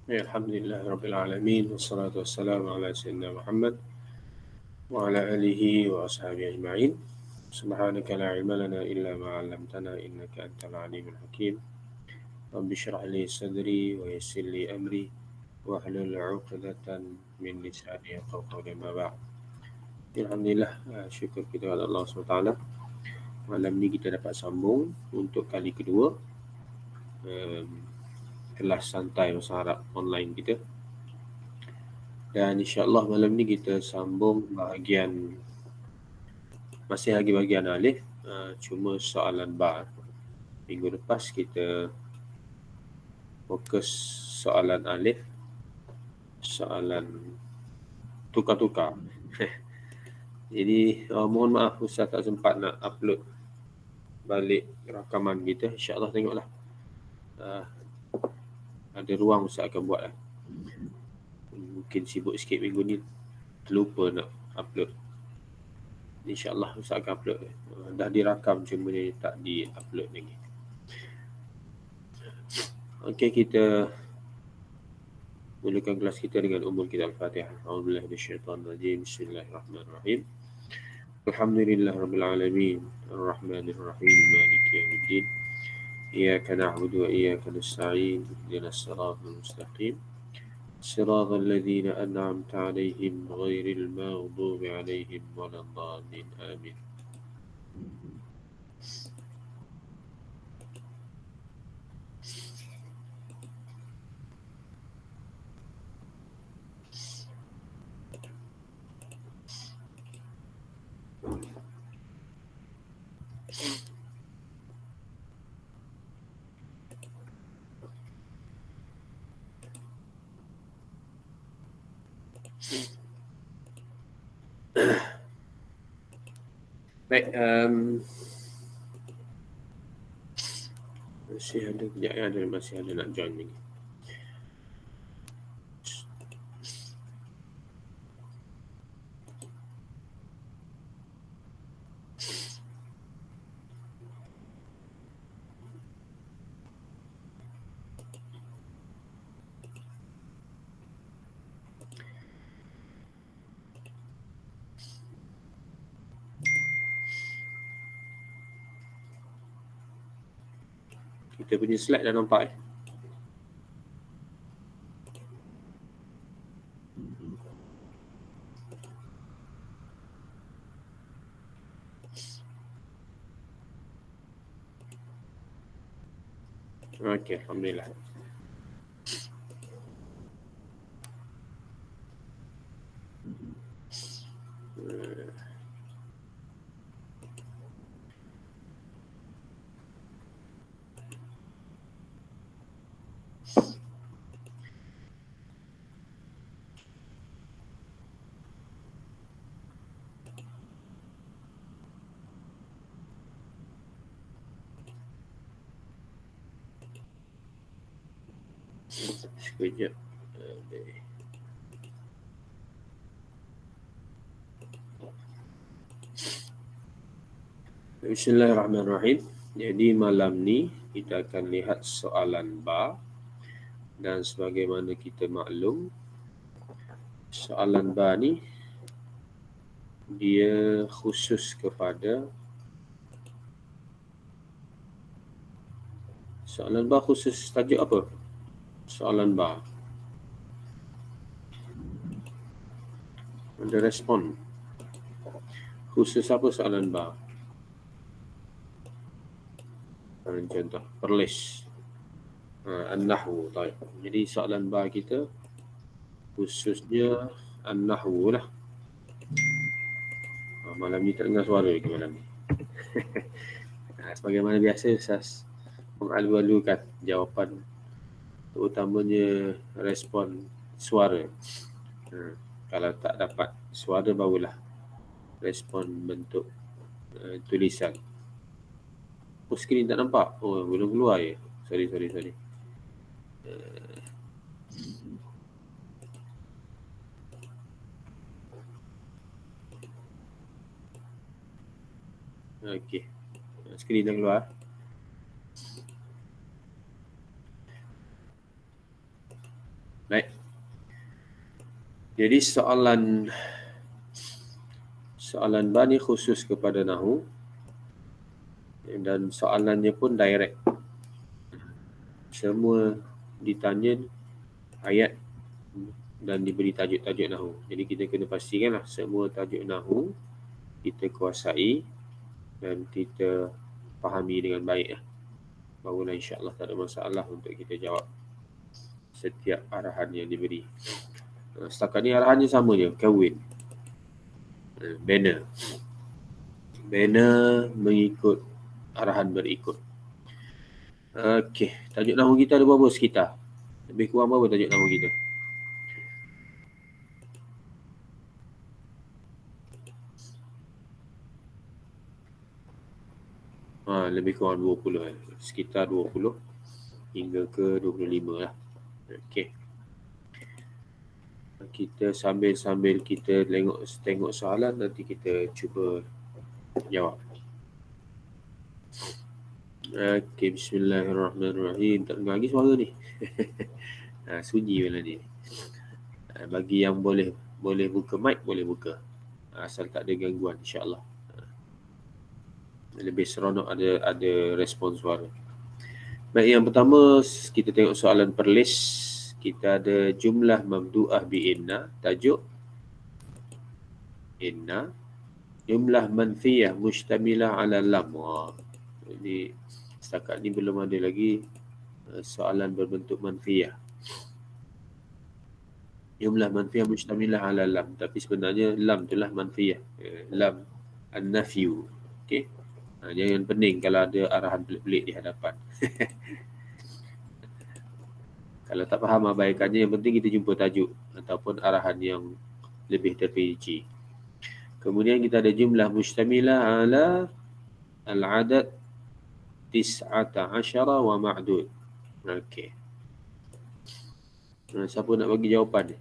Ya, Alhamdulillah Rabbil Alamin. Wassalatu wassalamu ala Sayyidina Muhammad wa ala alihi wa ashabihi ajma'in. Subhanaka la ilma lana illa ma 'allamtana innaka antal alimul hakim. Rabbi shrah li sadri wa yassir li amri wa hlul 'uqdatan min lisani yafqahu qawli ma ba'd. Alhamdulillah, syukur kita kepada Allah SWT. Malam ni kita dapat sambung untuk kali kedua um, kelas santai bahasa Arab online kita. Dan insyaAllah malam ni kita sambung bahagian masih lagi bahagian alif, cuma soalan ba. Minggu lepas kita fokus soalan alif, soalan tukar-tukar. Jadi mohon maaf Ustaz tak sempat nak upload balik rakaman kita. InsyaAllah tengoklah, ada ruang Ustaz akan buat lah. Mungkin sibuk sikit minggu ni, terlupa nak upload. InsyaAllah Ustaz akan upload. Dah dirakam, cuma dia tak di-upload lagi. Okey, kita mulakan kelas kita dengan umul kita Al-Fatihah. A'udzubillahi minasyaitonirrajim. Bismillahirrahmanirrahim. Alhamdulillah Rabbil Alamin. Ar-Rahmanir Rahim. Maliki yaumiddin. Iyyaka na'budu wa iyyaka nasta'in. Ihdinas siratal mustaqim. Siratal ladzina an'amta 'alaihim ghairil maghdubi 'alaihim waladdallin. Amin. Baik, masih ada kejap ya, masih ada nak join lagi. Kita punya slide dah nampak Okey, Alhamdulillah. Sekejap. Bismillahirrahmanirrahim. Jadi malam ni kita akan lihat soalan ba, dan sebagaimana kita maklum, soalan ba ni dia khusus kepada soalan ba khusus tajuk apa? Soalan ba ada respon khusus apa soalan ba? Contoh perlis, an-nahwu. Jadi soalan ba kita khususnya an-nahwu lah. Malam ni tak dengar suara lagi malam ni. Sebagaimana biasa saya mengalu-alukan jawapan, terutamanya respon suara. Kalau tak dapat suara barulah respon bentuk tulisan. Skrin tak nampak? Oh, belum keluar ya? Sorry. Okey. Skrin dah keluar. Baik. Jadi soalan bani khusus kepada nahu, dan soalannya pun direct. Semua ditanya ayat dan diberi tajuk-tajuk nahu. Jadi kita kena pastikanlah semua tajuk nahu kita kuasai dan kita fahami dengan baik. Barulah insya-Allah tak ada masalah untuk kita jawab setiap arahan yang diberi. Setakat ni arahannya sama je, kahwin. Banner mengikut arahan berikut. Okey, tajuk nahu kita ada berapa sekitar? Lebih kurang berapa tajuk nahu kita? Lebih kurang 20 sekitar 20 hingga ke 25 lah. Okey. Kita sambil kita tengok soalan, nanti kita cuba jawab. Okey, bismillahirrahmanirrahim. Tak dengar lagi suara ni. Sunyi pula ni. Bagi yang boleh buka mic, boleh buka. Asal tak ada gangguan, insya-Allah. Lebih seronok ada respon suara. Baik, yang pertama kita tengok soalan per list. Kita ada jumlah mamdu'ah bi inna, tajuk inna. Jumlah manfiyah mustamilah ala lam. Jadi setakat ni belum ada lagi soalan berbentuk manfiyah. Jumlah manfiyah mustamilah ala lam, tapi sebenarnya lam itulah manfiyah. Lam an-nafyu. Okey. Jangan pening kalau ada arahan pelik-pelik di hadapan. Kalau tak faham abaikannya, yang penting kita jumpa tajuk ataupun arahan yang lebih terperinci. Kemudian kita ada jumlah mustamilah ala al-adad 19 wa ma'dud. Okey. Siapa nak bagi jawapan ni?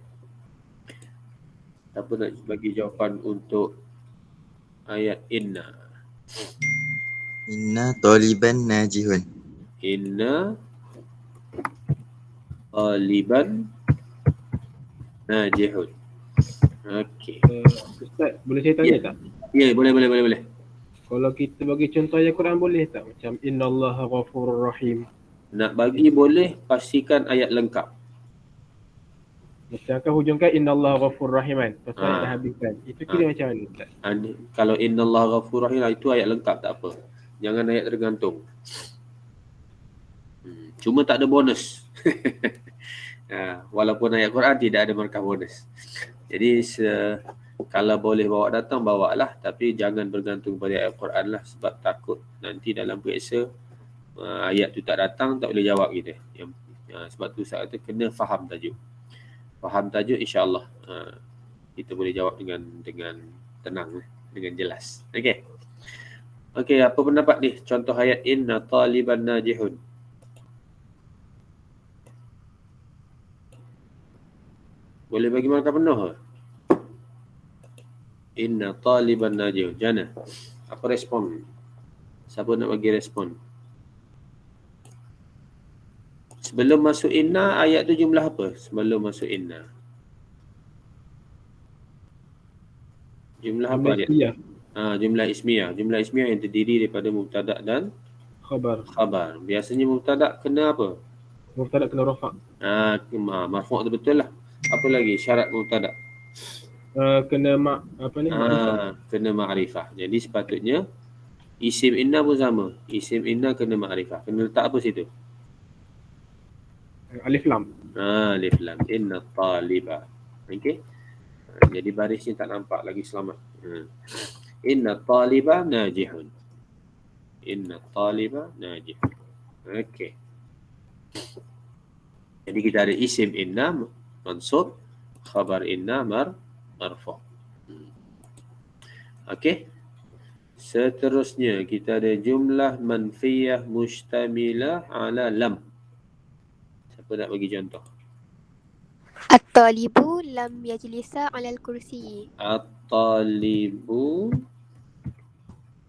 Siapa nak bagi jawapan untuk ayat inna? Inna taliban najihun. Inna taliban najihun. Okey. Ustaz, boleh saya tanya tak? Ya, boleh. Kalau kita bagi contoh ayat Quran boleh tak? Macam innallaha ghafurur rahim. Nak bagi boleh, pastikan ayat lengkap. Macam kan hujungkan innallaha ghafurur rahim kan? Lepas tu ayat dah habis kan? Itu kira macam mana Ustaz? Kalau innallaha ghafurur rahim, itu ayat lengkap, tak apa. Jangan ayat tergantung. Cuma tak ada bonus. Walaupun ayat Quran tidak ada markah bonus. Jadi kalau boleh bawa datang, bawa lah. Tapi jangan bergantung pada ayat Quran lah. Sebab takut nanti dalam periksa ayat tu tak datang, tak boleh jawab kita. Sebab tu saya kata kena faham tajuk. Faham tajuk, insya-Allah kita boleh jawab dengan tenang, dengan jelas. Okey, apa pendapat ni? Contoh ayat inna taliban najihun. Boleh bagi markah penuh ke? Inna taliban najihun. Jana, apa respon? Siapa nak bagi respon? Sebelum masuk inna, ayat tu jumlah apa? Sebelum masuk inna. Jumlah apa ayat? Jumlah ismiyah. Jumlah ismiyah yang terdiri daripada mubtada' dan khabar. Biasanya mubtada' kena apa? Mubtada' kena rafa'. Marfu' tu betul lah. Apa lagi syarat mubtada'? Kena ma'rifah. Kena ma'rifah. Jadi sepatutnya isim inna pun sama. Isim inna kena ma'rifah. Kena letak apa situ? Alif lam. Alif lam. Inna taliba. Okey. Jadi barisnya tak nampak lagi, selamat. Inna taliba najihun. Inna taliba najihun. Okey. Jadi kita ada isim inna mansub, khabar inna marfu'. Okey. Seterusnya kita ada jumlah manfiyah mustamilah ala lam. Siapa nak bagi contoh? At-talibu lam yajlisa 'alal kursi. At-talibu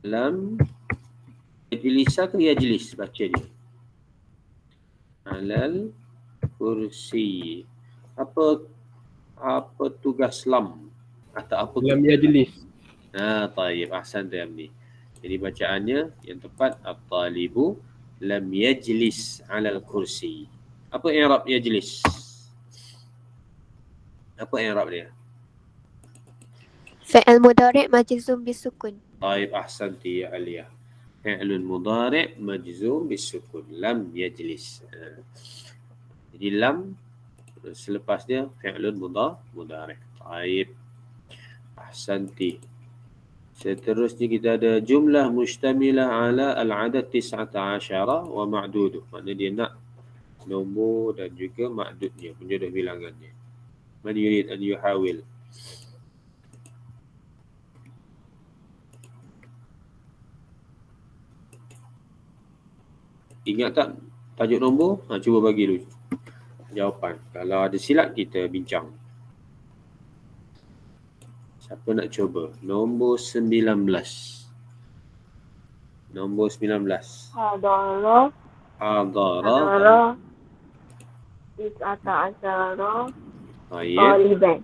lam yajlisa ke yajlis baca dia? Alal kursi. Apa tugas lam? Atau apa Lam yajlis. taib. Ahsan tu ni. Jadi bacaannya yang tepat at-talibu lam yajlis 'alal kursi. Apa i'rab yajlis? Apa i'rab dia? Fi'il mudhari' majzum bisukun. Taib, ahsanti ya Aliyah. Fi'lun mudhari' majzum bisukun. Lam yajlis. Jadi lam selepas dia fi'lun mudhari'. Taib. Ahsanti. Seterusnya kita ada jumlah mustamilah ala al-adad 19 wa ma'duduh. Maknanya dia nak nombor dan juga ma'dudnya, penjodoh bilangannya. Man yurid an yuhawil. Ingat tak tajuk nombor? Cuba bagi dulu jawapan. Kalau ada silap kita bincang. Siapa nak cuba? Nombor 19. Nombor 19. Hadara Hadara. tis'ata asyara Baik. taliban.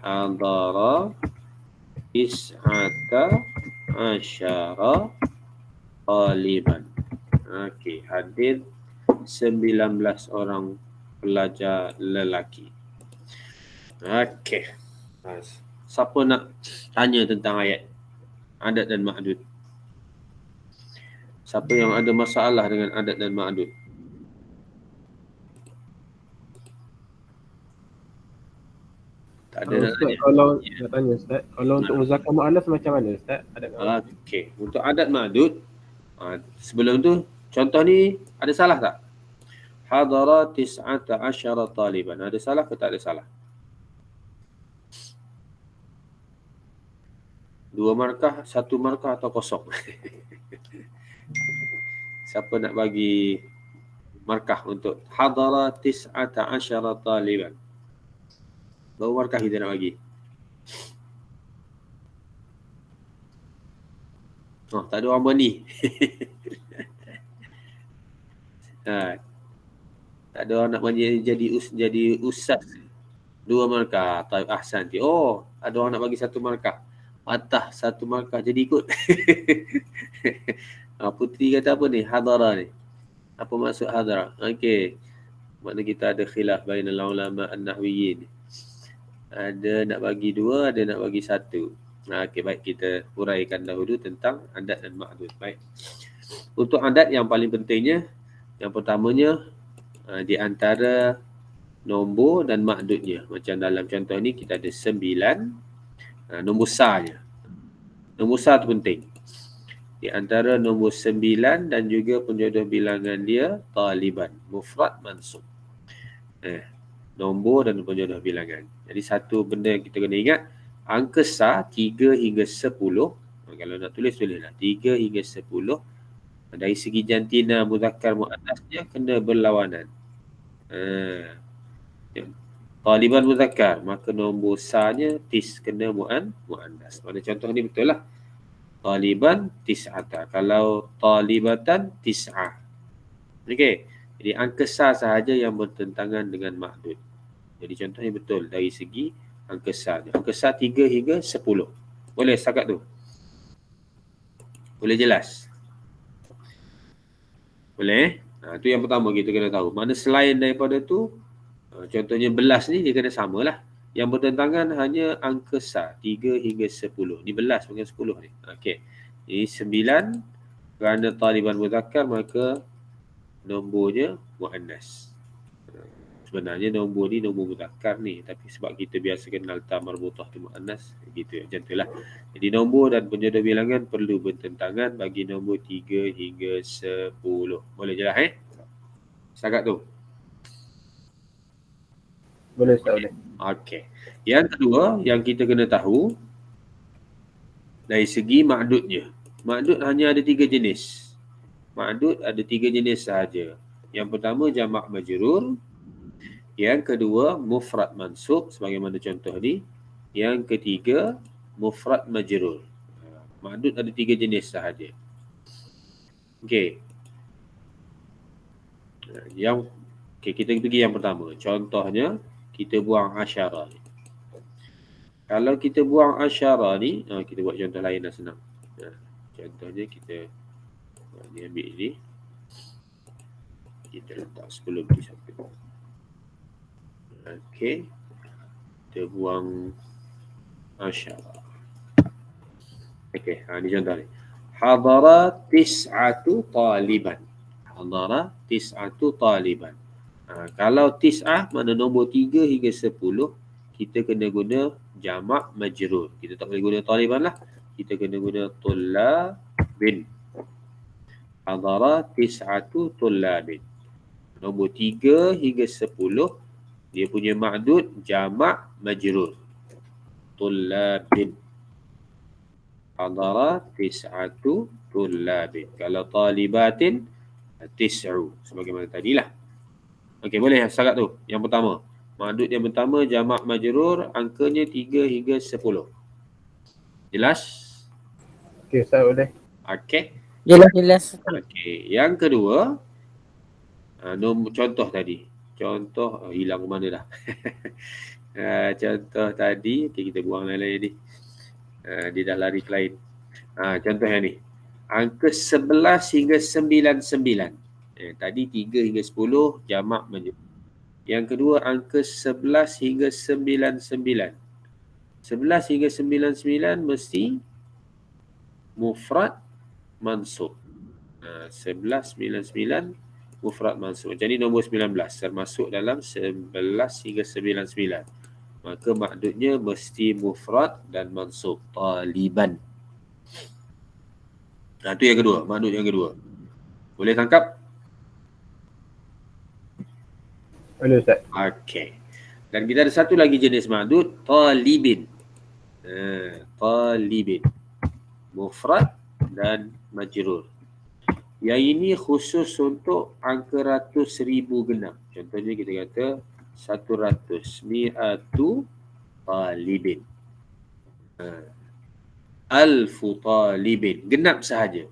Hadara tis'ata asyara taliban. Okey, hadir 19 orang pelajar lelaki. Okey. Siapa nak tanya tentang ayat adat dan ma'dud? Siapa yang ada masalah dengan adat dan ma'dud? Tak ada nak Ustaz, tanya. kalau nak tanya Ustaz, kalau untuk muzakkar muannas macam mana Ustaz? Okey, untuk adat ma'dud, sebelum tu contoh ni ada salah tak? Hadara tis'ata asyara taliban. Ada salah ke tak ada salah? 2 markah, 1 markah atau kosong? Siapa nak bagi markah untuk hadara tis'ata asyara taliban? Berapa markah kita nak bagi? Oh, tak ada orang berani. Tak ada orang nak jadi ustaz. 2 markah. Taib ahsan. Oh, ada orang nak bagi 1 markah. Patah 1 markah jadi ikut. Putri kata apa ni? Hadara ni. Apa maksud hadara? Okey. Maknanya kita ada khilaf bainal ulama an-nahwiyyin. Ada nak bagi 2, ada nak bagi 1. Okey, baik, kita huraikan dahulu tentang adat dan ma'dud. Baik. Untuk adat yang paling pentingnya, yang pertamanya di antara nombor dan ma'dudnya. Macam dalam contoh ni kita ada 9. Nombor sarnya. Nombor sar tu penting. Di antara nombor 9 dan juga penjodoh bilangan dia taliban, mufrad mansub. Nombor dan penjodoh bilangan. Jadi satu benda yang kita kena ingat, angka sar 3 hingga 10. Kalau nak tulislah 3 hingga 10. Dari segi jantina muzakkar muannasnya kena berlawanan. Taliban muzakkar, maka nombor sarnya kena muannas. Pada contoh ni betul lah. Taliban tis'ata. Kalau talibatan tis'ah. Okey. Jadi angka sar sahaja yang bertentangan dengan ma'dud. Jadi contohnya betul dari segi angka sarnya. Angka sar 3 hingga 10. Boleh setakat tu? Boleh jelas? Boleh? Itu yang pertama kita kena tahu. Mana selain daripada tu, contohnya belas ni dia kena samalah. Yang bertentangan hanya angka sar 3 hingga 10. Ni belas bukan 10 ni. Okey. Ini 9 kerana taliban muzakkar maka nombornya muannas. Sebenarnya nombor ni nombor muzakkar ni, tapi sebab kita biasa kenal ta marbutah tu muannas, gitu macam itulah. Jadi nombor dan penjodoh bilangan perlu bertentangan bagi nombor 3 hingga 10. Boleh jelas setakat tu? Boleh Ustaz, boleh. Okey. Yang kedua yang kita kena tahu dari segi ma'dudnya. Ma'dud hanya ada 3 jenis. Ma'dud ada 3 jenis sahaja. Yang pertama jamak majrur. Yang kedua mufrad mansub sebagaimana contoh ni. Yang ketiga mufrad majrur. Ma'dud ada 3 jenis sahaja. Okey. Kita pergi yang pertama. Contohnya kita buang asyara ni. Kalau kita buang asyara ni, kita buat contoh lain dah senang. Contohnya kita ni ambil ni. Kita letak sebelum tu satu. Okey. Kita buang asyara. Okey, ni contoh ni. Hadara tis'atu taliban. Hadara tis'atu taliban. Kalau tis'ah mana nombor 3 hingga 10, kita kena guna jamak majrur. Kita tak boleh guna taliban lah. Kita kena guna tullabin. Hadara tis'atu tullabin. Nombor 3 hingga 10, dia punya ma'dud jamak majrur. Tullabin. Hadara tis'atu tullabin. Kalau talibatin, tis'u. Sebagaimana tadilah. Okey, boleh syarat tu. Yang pertama. Ma'dud yang pertama, jamak majrur, angkanya 3 hingga 10. Jelas? Okey, Ustaz boleh. Okey. Jelas. Okey. Yang kedua, nombor contoh tadi. Contoh, hilang ke mana dah. Contoh tadi, okay, kita buang lain-lain ni. Dia dah lari ke lain. Contoh yang ni. Angka 11 hingga 99. Tadi 3 hingga 10 jamak majrur. Yang kedua angka 11 hingga 99. 11 hingga 99 mesti mufrad mansub. 11 99 mufrad mansub. Jadi nombor 19 termasuk dalam 11 hingga 99. Maka maksudnya mesti mufrad dan mansub. Taliban. Itu yang kedua, maksud yang kedua. Boleh tangkap? Boleh Ustaz. Okey. Dan kita ada satu lagi jenis maksud, talibin. Talibin. Mufrad dan majrur. Yang ini khusus untuk angka ratus ribu genap. Contohnya kita kata 100. Mi'atu talibin. Alfu talibin. Genap sahaja.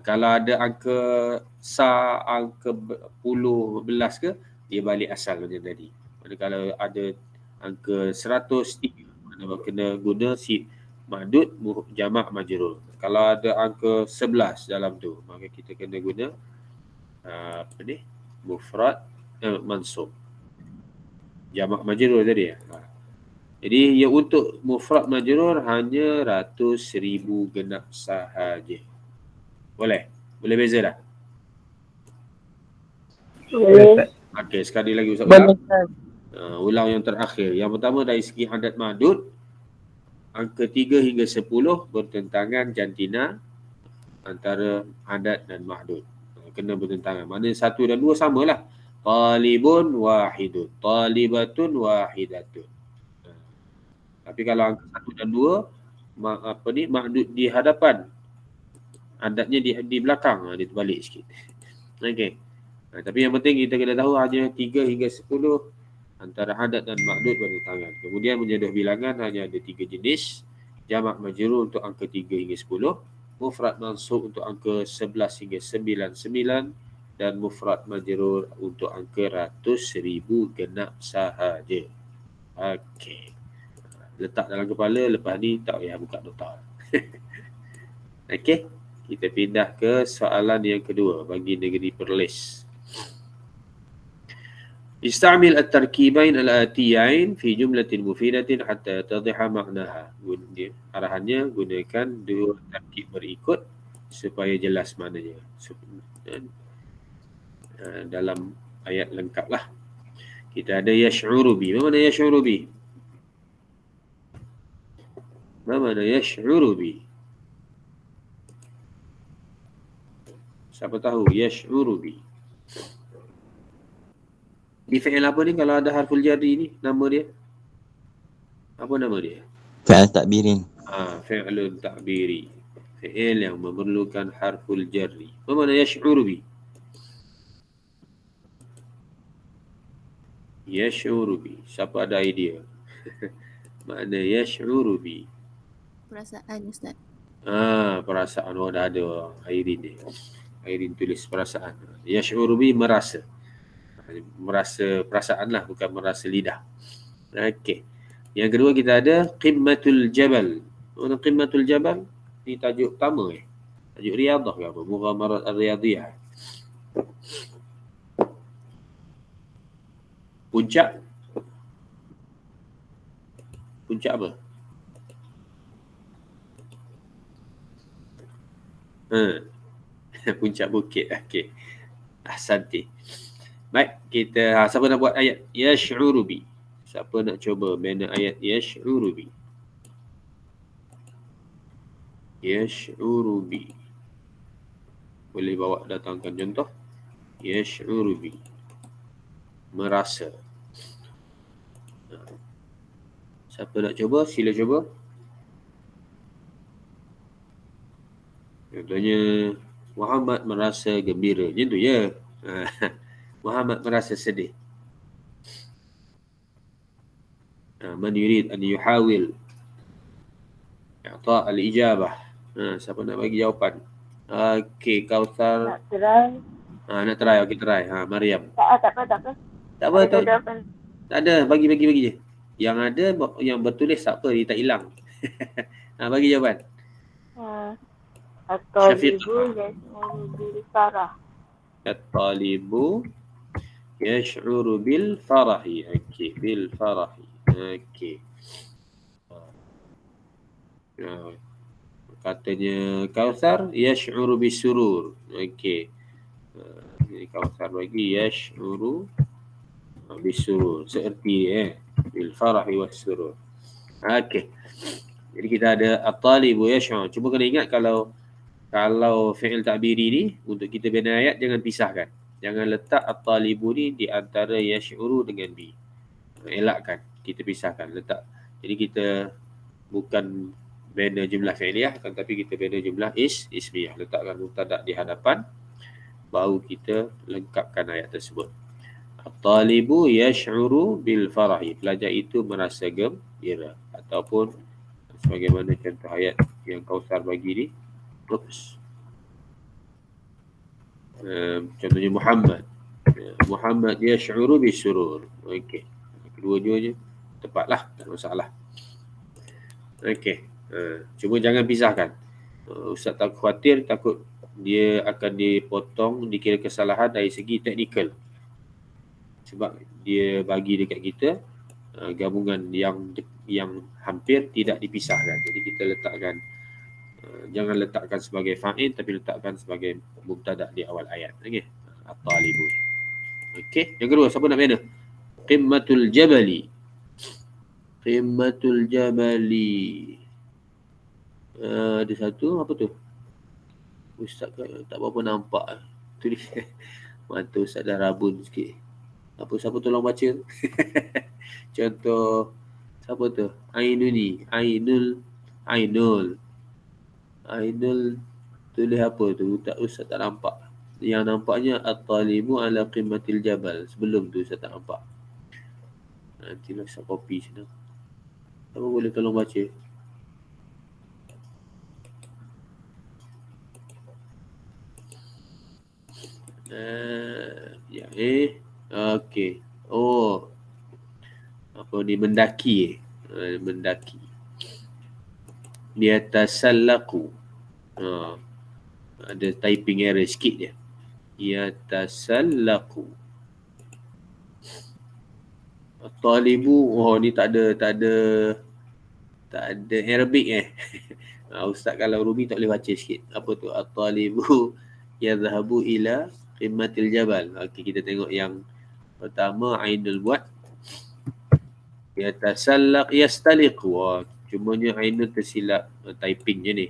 Kalau ada angka angka puluh, belas ke, dia balik asal macam tadi. Kalau ada angka 100, mana kena guna si mahdud jamak majrur. Kalau ada angka 11 dalam tu, maka kita kena guna mufrad mansub. Jamak majrur tadi ya. Jadi yang untuk mufrad majrur hanya ratus ribu genap sahaja. Boleh? Boleh beza dah? Boleh Ustaz. Okey, sekali lagi Ustaz ulang. Ulang yang terakhir. Yang pertama dari segi adat mahdud, angka 3 hingga 10 bertentangan jantina antara adat dan mahdud. Kena bertentangan. Mana 1 dan 2 samalah. Talibun wahidun, talibatun wahidatun. Tapi kalau angka 1 dan 2 mahdud di hadapan, adatnya di belakang, dia terbalik sikit. Okey. Tapi yang penting kita kena tahu hanya 3 hingga 10 antara adat dan mahdud bertentangan. Kemudian menjodoh bilangan hanya ada 3 jenis. Jamak majrur untuk angka 3 hingga 10, mufrad mansub untuk angka 11 hingga 99 dan mufrad majrur untuk angka ratus ribu genap sahaja. Okey. Letak dalam kepala, lepas ni tak payah buka nota. Okey. Kita pindah ke soalan yang kedua bagi negeri Perlis. Istamil at-tarkibain al-atiyain fi jumlatin mufidatin hatta yatadhiha ma'naha. Arahannya gunakan dua tarkib berikut supaya jelas maknanya. Dalam ayat lengkap lah. Kita ada yash'uru bi. Apa makna yash'uru bi? Apa makna yash'uru bi? Siapa tahu yash'uru bi? Di fi'il apa ni kalau ada harful jarri ni? Nama dia? Apa nama dia? Fi'il takbirin. Fi'lun takbiri. Fi'il yang memerlukan harful jarri. Apa makna yash'uru bi? Yash'uru bi. Siapa ada idea? Makna yash'uru bi. Perasaan Ustaz. Perasaan. Oh, dah ada Airin ni. Airin tulis perasaan. Yash'uru bi merasa. Merasa perasaan lah, bukan merasa lidah. Okey. Yang kedua kita ada Qimmatul Jabal. Mana Qimmatul Jabal? Ni tajuk pertama Tajuk Riyadhah ke apa? Mughamarat Ar-Riyadhiyah. Puncak apa? Puncak bukit. Okey. Ahsanti. Baik, kita siapa nak buat ayat yash'uru bi? Siapa nak cuba bina ayat yash'uru bi? Yash'uru bi. Boleh bawa datangkan contoh. Yash'uru bi. Merasa. Siapa nak cuba? Sila cuba. Contohnya Muhammad merasa gembira. Macam tu ya. Muhammad merasa sedih. Man yurid an yuhawil i'ta' al-ijabah. Siapa nak bagi jawapan? Okey, Kautsar. Nak try. Nak try. Okey, try. Maryam. Tak apa. Tak apa. Ada jawapan. Tak ada. Bagi je. Yang ada, yang bertulis tak apa. Dia tak hilang. Bagi jawapan. At-talibu yash'uru bil farah. At-talibu yash'uru bil farahi. Okey, bil farahi. Okey. Katanya Kautsar yash'uru bis surur. Okey. Jadi Kautsar bagi yash'uru bis surur. Seerti bil farahi was surur. Okey. Jadi kita ada at-talibu yash'ur. Cuma kena ingat kalau fi'il ta'biri ni untuk kita bina ayat jangan pisahkan. Jangan letak at-talibu ni di antara yash'uru dengan bi. Elakkan, kita pisahkan, letak. Jadi kita bukan bina jumlah fi'liyah, tetapi kita bina jumlah ismiyah. Letakkan mubtada' di hadapan, baru kita lengkapkan ayat tersebut. At-talibu yash'uru bil farahi. Pelajar itu merasa gembira. Ataupun sebagaimana contoh ayat yang Kautsar bagi ni. Contohnya Muhammad yash'uru bis surur. Okey. Kedua-duanya tepatlah, tak masalah. Okey. Cuma jangan pisahkan. Ustaz tak khawatir, takut dia akan dipotong, dikira kesalahan dari segi teknikal. Sebab dia bagi dekat kita gabungan yang hampir tidak dipisahkan. Jadi kita letakkan, jangan letakkan sebagai fa'il, tapi letakkan sebagai mubtada' di awal ayat. Okey. At-talibu. Okey. Yang kedua, siapa nak bina? Qimmatul Jabali. Qimmatul Jabali. Ada satu, apa tu? Ustaz tak berapa nampak. Tulis. Mata Ustaz dah rabun sikit. Siapa tolong baca? Contoh, siapa tu? Ainul. Tulis apa tu? Ustaz tak nampak. Yang nampaknya at-talibu ala qimmatil jabal. Sebelum tu Ustaz tak nampak. Nantilah saya copy sini. Siapa boleh tolong baca? Okey. Apa ni, mendaki. Mendaki. Yatasallaku. Ada typing error sikit je. Yatasallaku. Talibu, ni tak ada Arabic Ustaz kalau Rumi tak boleh baca sikit. Apa tu? At-talibu yadhhabu ila qimmatil jabal. Okey, kita tengok yang pertama, Ainul buat. Yatasallaq yastaliqu. Cumanya Ainul tersilap typing je ni.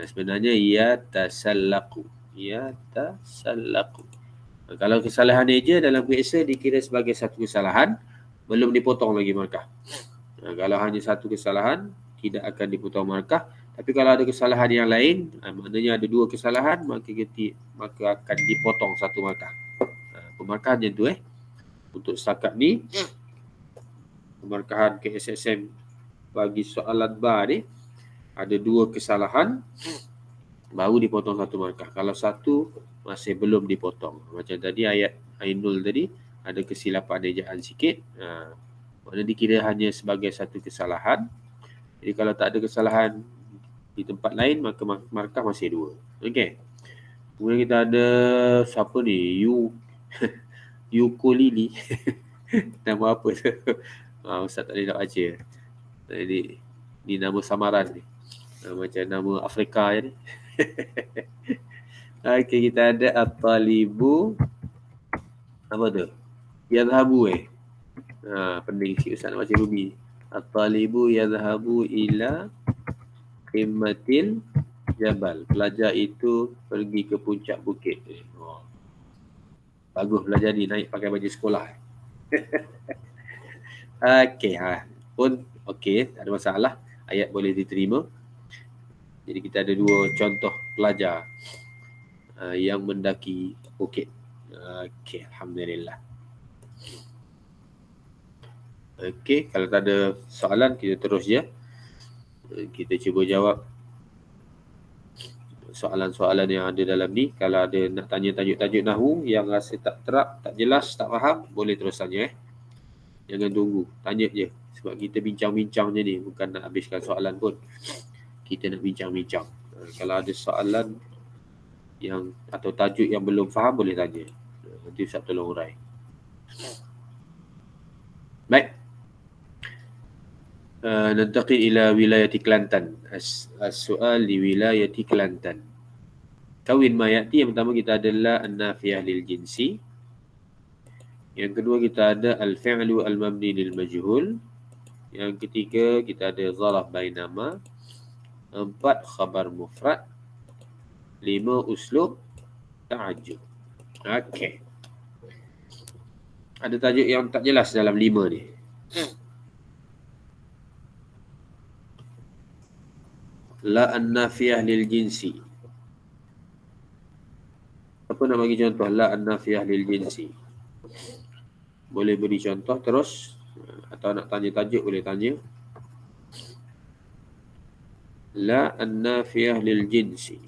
Sebenarnya yatasallaqu. Kalau kesalahan eja dalam kuasa dikira sebagai satu kesalahan, belum dipotong lagi markah. Kalau hanya satu kesalahan, tidak akan dipotong markah. Tapi kalau ada kesalahan yang lain, maknanya ada dua kesalahan, maka akan dipotong satu markah. Pemarkahan macam tu Untuk setakat ni, pemarkahan KSSM bagi soalan bar ni, ada dua kesalahan, baru dipotong satu markah. Kalau satu, masih belum dipotong. Macam tadi ayat Ainul tadi, ada kesilapan ejaan sikit, maknanya dikira hanya sebagai satu kesalahan. Jadi kalau tak ada kesalahan di tempat lain, maka markah masih 2. Okey. Kemudian kita ada siapa ni? Ukulele. Nama apa tu? Ustaz tak boleh nak baca. Jadi ni nama samaran ni. Macam nama Afrika je ni. Okey, kita ada at-talibu. Apa tu? Yadhabu pening sikit Ustaz nak baca Rubi. At-talibu yadhabu ila qimmatil jabal. Pelajar itu pergi ke puncak bukit. Bagus belajar ni, naik pakai baju sekolah. Okey, pun okey, tak ada masalah. Ayat boleh diterima. Jadi kita ada 2 contoh pelajar yang mendaki bukit. Okey, alhamdulillah. Okey, kalau tak ada soalan kita terus je. Kita cuba jawab soalan-soalan yang ada dalam ni. Kalau ada nak tanya tajuk-tajuk nahwu yang rasa tak terap, tak jelas, tak faham, boleh terus tanya. Jangan tunggu, tanya je. Sebab kita bincang-bincang je ni, bukan nak habiskan soalan pun. Kita nak bincang-bincang. Kalau ada soalan yang atau tajuk yang belum faham, boleh tanya. Nanti Ustaz tolong urai. Baik. Nantaqil ila wilayati Kelantan. As-soal di wilayati Kelantan. Kawin ma ya'ti, yang pertama kita ada la an-nafiyah lil jinsi. Yang kedua kita ada al-fi'lu al-mabni lil majhul. Yang ketiga kita ada zaraf bainama. 4 khabar mufrad. 5 uslub ta'ajjub. Okey. Ada tajuk yang tak jelas dalam 5 ni. La an-nafiyah lil jinsi. Apa nak bagi contoh la an-nafiyah lil jinsi? Boleh beri contoh terus atau nak tanya tajuk boleh tanya. La an-nafiyah lil jinsi.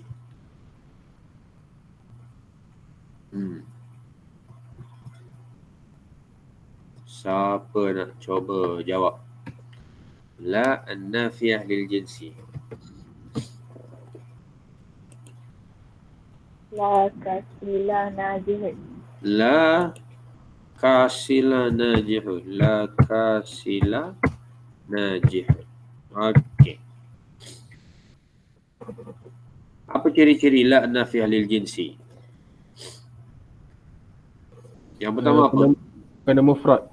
Siapa nak cuba jawab? La an-nafiyah lil jinsi. La kasila najihun. La kasila najihun. La kasila najihun. Okey. Apa ciri-ciri la an-nafiyah lil jinsi? Yang pertama apa? Kena mufrad.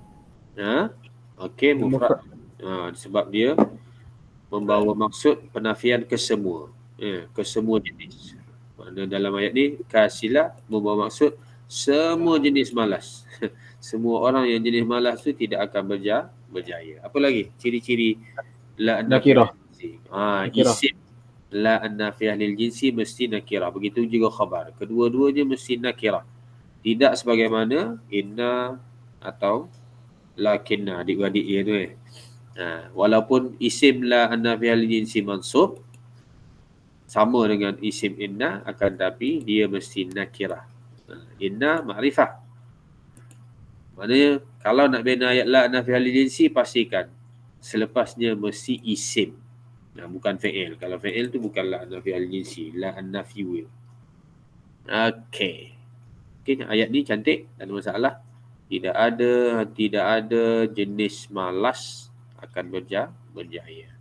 Okey, mufrad. Sebab dia membawa maksud penafian kesemua. Kesemua jenis. Mana dalam ayat ni kasila membawa maksud semua jenis malas. Semua orang yang jenis malas tu tidak akan berjaya. Apa lagi? Ciri-ciri la an-nafiyah. Isim la an-nafiyah lil jinsi mesti nakirah. Begitu juga khabar. Kedua-duanya mesti nakirah. Tidak sebagaimana inna atau lakinna, adik-adik dia tu walaupun isim la an-nafiyah lil jinsi mansub sama dengan isim inna, akan tapi dia mesti nakirah. Inna ma'rifah. Maknanya kalau nak bina ayat la an-nafiyah lil jinsi, pastikan selepasnya mesti isim. Bukan fi'il. Kalau fi'il tu bukan la an-nafiyah lil jinsi, la an-nafiyah. Okey. Ayat ni cantik, tak ada masalah. Tidak ada jenis malas akan berjaya.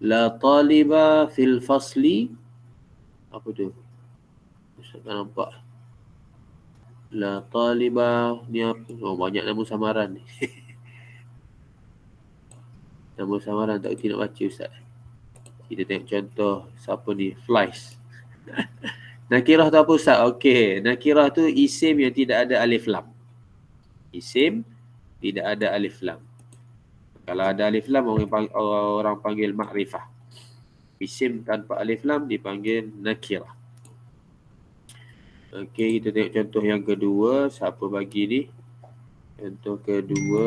La taliba fil fasli. Apa tu? Ustaz tak nampak. La taliba ni apa? Banyak nama samaran ni. Nama samaran tak kerti nak baca Ustaz. Kita tengok contoh siapa ni? Flies. Nakirah tu apa Ustaz? Okey, nakirah tu isim yang tidak ada alif lam. Isim tidak ada alif lam. Kalau ada alif lam orang panggil ma'rifah. Isim tanpa alif lam dipanggil nakirah. Okey, kita tengok contoh yang kedua. Siapa bagi ni? Contoh kedua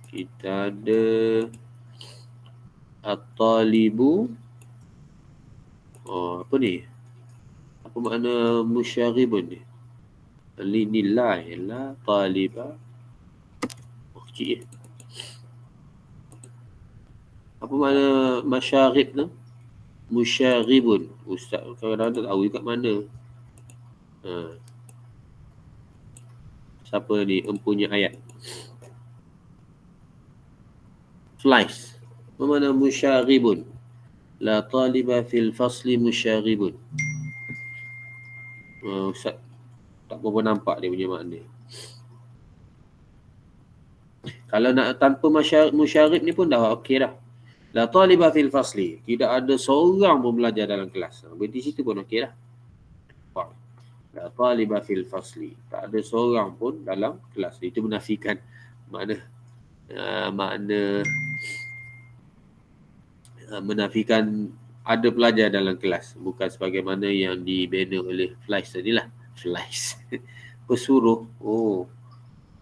kita ada at-talibu. Apa ni? Apa makna musyaribun ni? Linillah la taliba. Oh, cik. Apa makna masyarib tu? Musyaribun. Ustaz kadang-kadang tak tahu kat mana. Siapa ni empunya ayat? Flies. Apa makna musyaribun? La taliba fil fasli musyaribun. Ustaz tak berapa nampak dia punya makna. Kalau nak tanpa musyarib ni pun dah okey dah. La taliba fil fasli. Tidak ada seorang pun belajar dalam kelas. Berarti situ pun okey dah. La taliba fil fasli. Tak ada seorang pun dalam kelas. Itu menafikan makna menafikan ada pelajar dalam kelas. Bukan sebagaimana yang dibina oleh Flies tadilah. Flies. Pesuruh. Oh.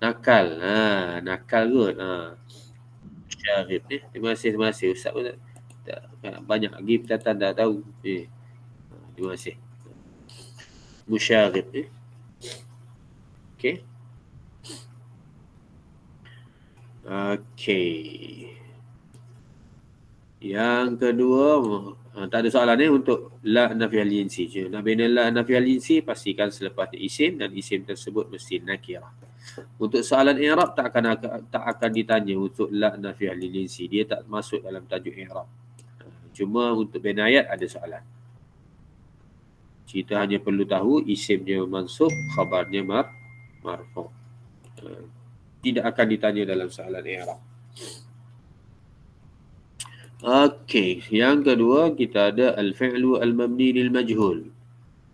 Nakal. Nakal kot. Syarif ni. Terima kasih. Ustaz pun tak banyak lagi perkataan tak tahu. Terima kasih. Musyarif ni. Okey. Yang kedua, tak ada soalan ni untuk la nafiyal jinsi. Nak bina la nafiyal jinsi, pastikan selepas isim dan isim tersebut mesti nakirah. Untuk soalan i'rab tak akan ditanya untuk la nafiyal jinsi. Dia tak masuk dalam tajuk i'rab. Cuma untuk bina ayat ada soalan. Kita hanya perlu tahu isimnya mansub, khabarnya marfu'. Tidak akan ditanya dalam soalan i'rab. Okey, yang kedua kita ada al-fi'lu al-mabni lil majhul.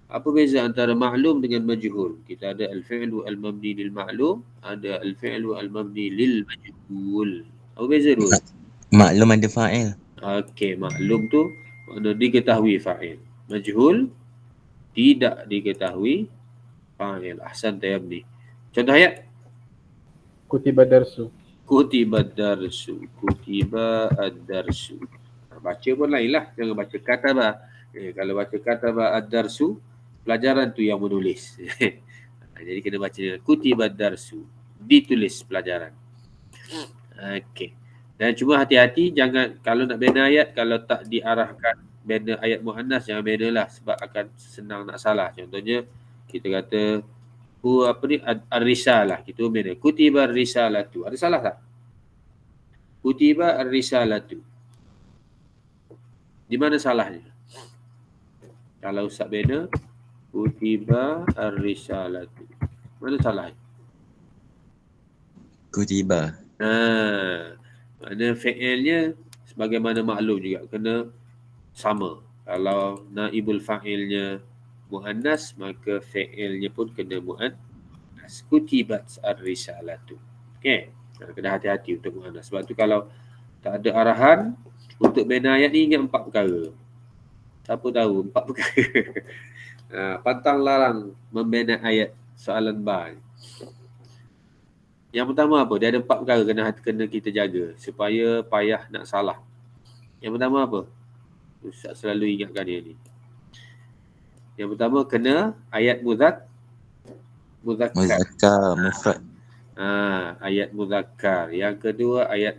Apa beza antara ma'lum dengan majhul? Kita ada al-fi'lu al-mabni lil ma'lum, ada al-fi'lu al-mabni lil majhul. Apa beza dua? Maklum ada fa'il. Okey, maklum tu makna diketahui fa'il. Majhul tidak diketahui fa'il. Ahsan Tayyabni. Contoh ayat? Kutiba darsu. Kutiba ad-darsu. Kutiba ad-darsu. Baca pun lain lah. Jangan baca kataba. Kalau baca kataba ad-darsu, pelajaran tu yang menulis. Jadi kena baca dengan kutiba ad-darsu. Ditulis pelajaran. Okey. Dan cuma hati-hati jangan, kalau nak bina ayat, kalau tak diarahkan bina ayat muannas, jangan bina lah sebab akan senang nak salah. Contohnya kita kata ar-risalah, kita bina kutiba ar-risalatu. Ada salah tak? Kutiba ar-risalatu. Di mana salahnya? Kalau Ustaz bina kutiba ar-risalatu. Mana salahnya? Kutiba. Makna fi'ilnya sebagaimana maklum juga kena sama. Kalau naibul fa'ilnya muannas, maka fi'ilnya pun kena muannas. Kutibat ar-risalatu. Okey. Kena hati-hati untuk muannas. Sebab tu kalau tak ada arahan untuk bina ayat ni, ingat 4 perkara. Siapa tahu 4 perkara. Pantang larang membina ayat soalan ba. Yang pertama apa? Dia ada 4 perkara kena kita jaga supaya payah nak salah. Yang pertama apa? Ustaz selalu ingatkan dia ni. Yang pertama kena ayat muzakkar. Muzakkar, mufrad. Ayat muzakkar. Yang kedua ayat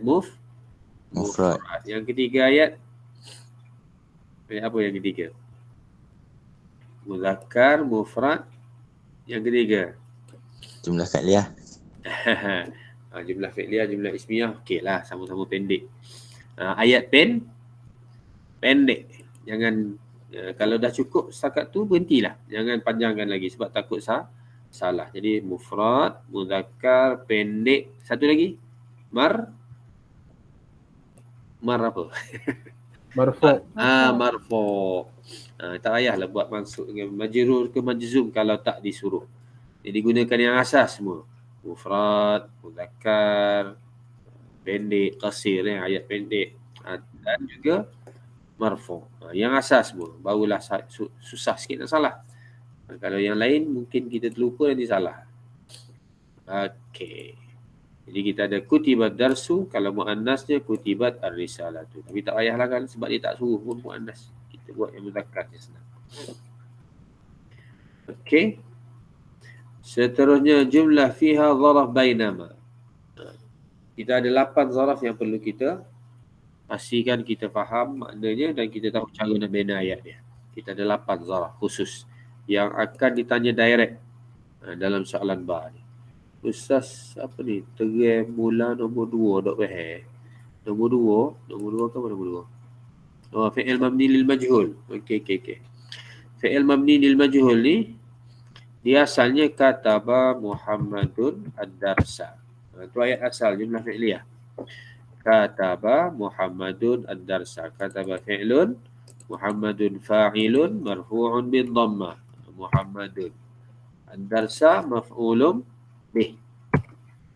Mufrad. Yang ketiga ayat apa yang ketiga? Muzakkar, mufrad. Yang ketiga Jumlah fi'liyah. Jumlah fi'liyah, jumlah ismiyah. Okey lah, sama-sama pendek. Ayat pendek. Jangan kalau dah cukup setakat tu berhentilah. Jangan panjangkan lagi sebab takut salah. Jadi mufrad, muzakkar, pendek. Satu lagi? Mar apa? Marfu'. Marfu'. Tak payahlah buat mansub dengan majrur ke majzum kalau tak disuruh. Jadi gunakan yang asas semua. Mufrad, muzakkar, pendek, qasir, ayat pendek, dan juga marfu'. Yang asas semua. Barulah susah sikit nak salah. Kalau yang lain mungkin kita terlupa nanti salah. Okey. Jadi kita ada kutibat darsu, kalau muannasnya kutibat ar-risalatu. Tapi tak payahlah kan sebab dia tak suruh pun muannas. Kita buat yang muzakkarnya senang. Okey. Seterusnya jumlah fiha zaraf bainama. Kita ada 8 zaraf yang perlu kita pastikan kita faham maknanya dan kita tahu cara nak bina ayat dia. Kita ada 8 zaraf khusus yang akan ditanya direct dalam soalan bar ni. Ustaz apa ni? Terang mula nombor 2 dok faham. Nombor 2 ke mana nombor 2? Oh, fi'il mabni lil majhul. Okey. Fi'il mabni lil majhul ni dia asalnya kataba Muhammadun ad-darsa. Itu ayat asal jumlah fi'liyah. Kataba Muhammadun ad-darsa. Kataba fi'lun, Muhammadun fa'ilun marfu'un bin dhammah. Muhammadun. Ad-darsa maf'ulun bih.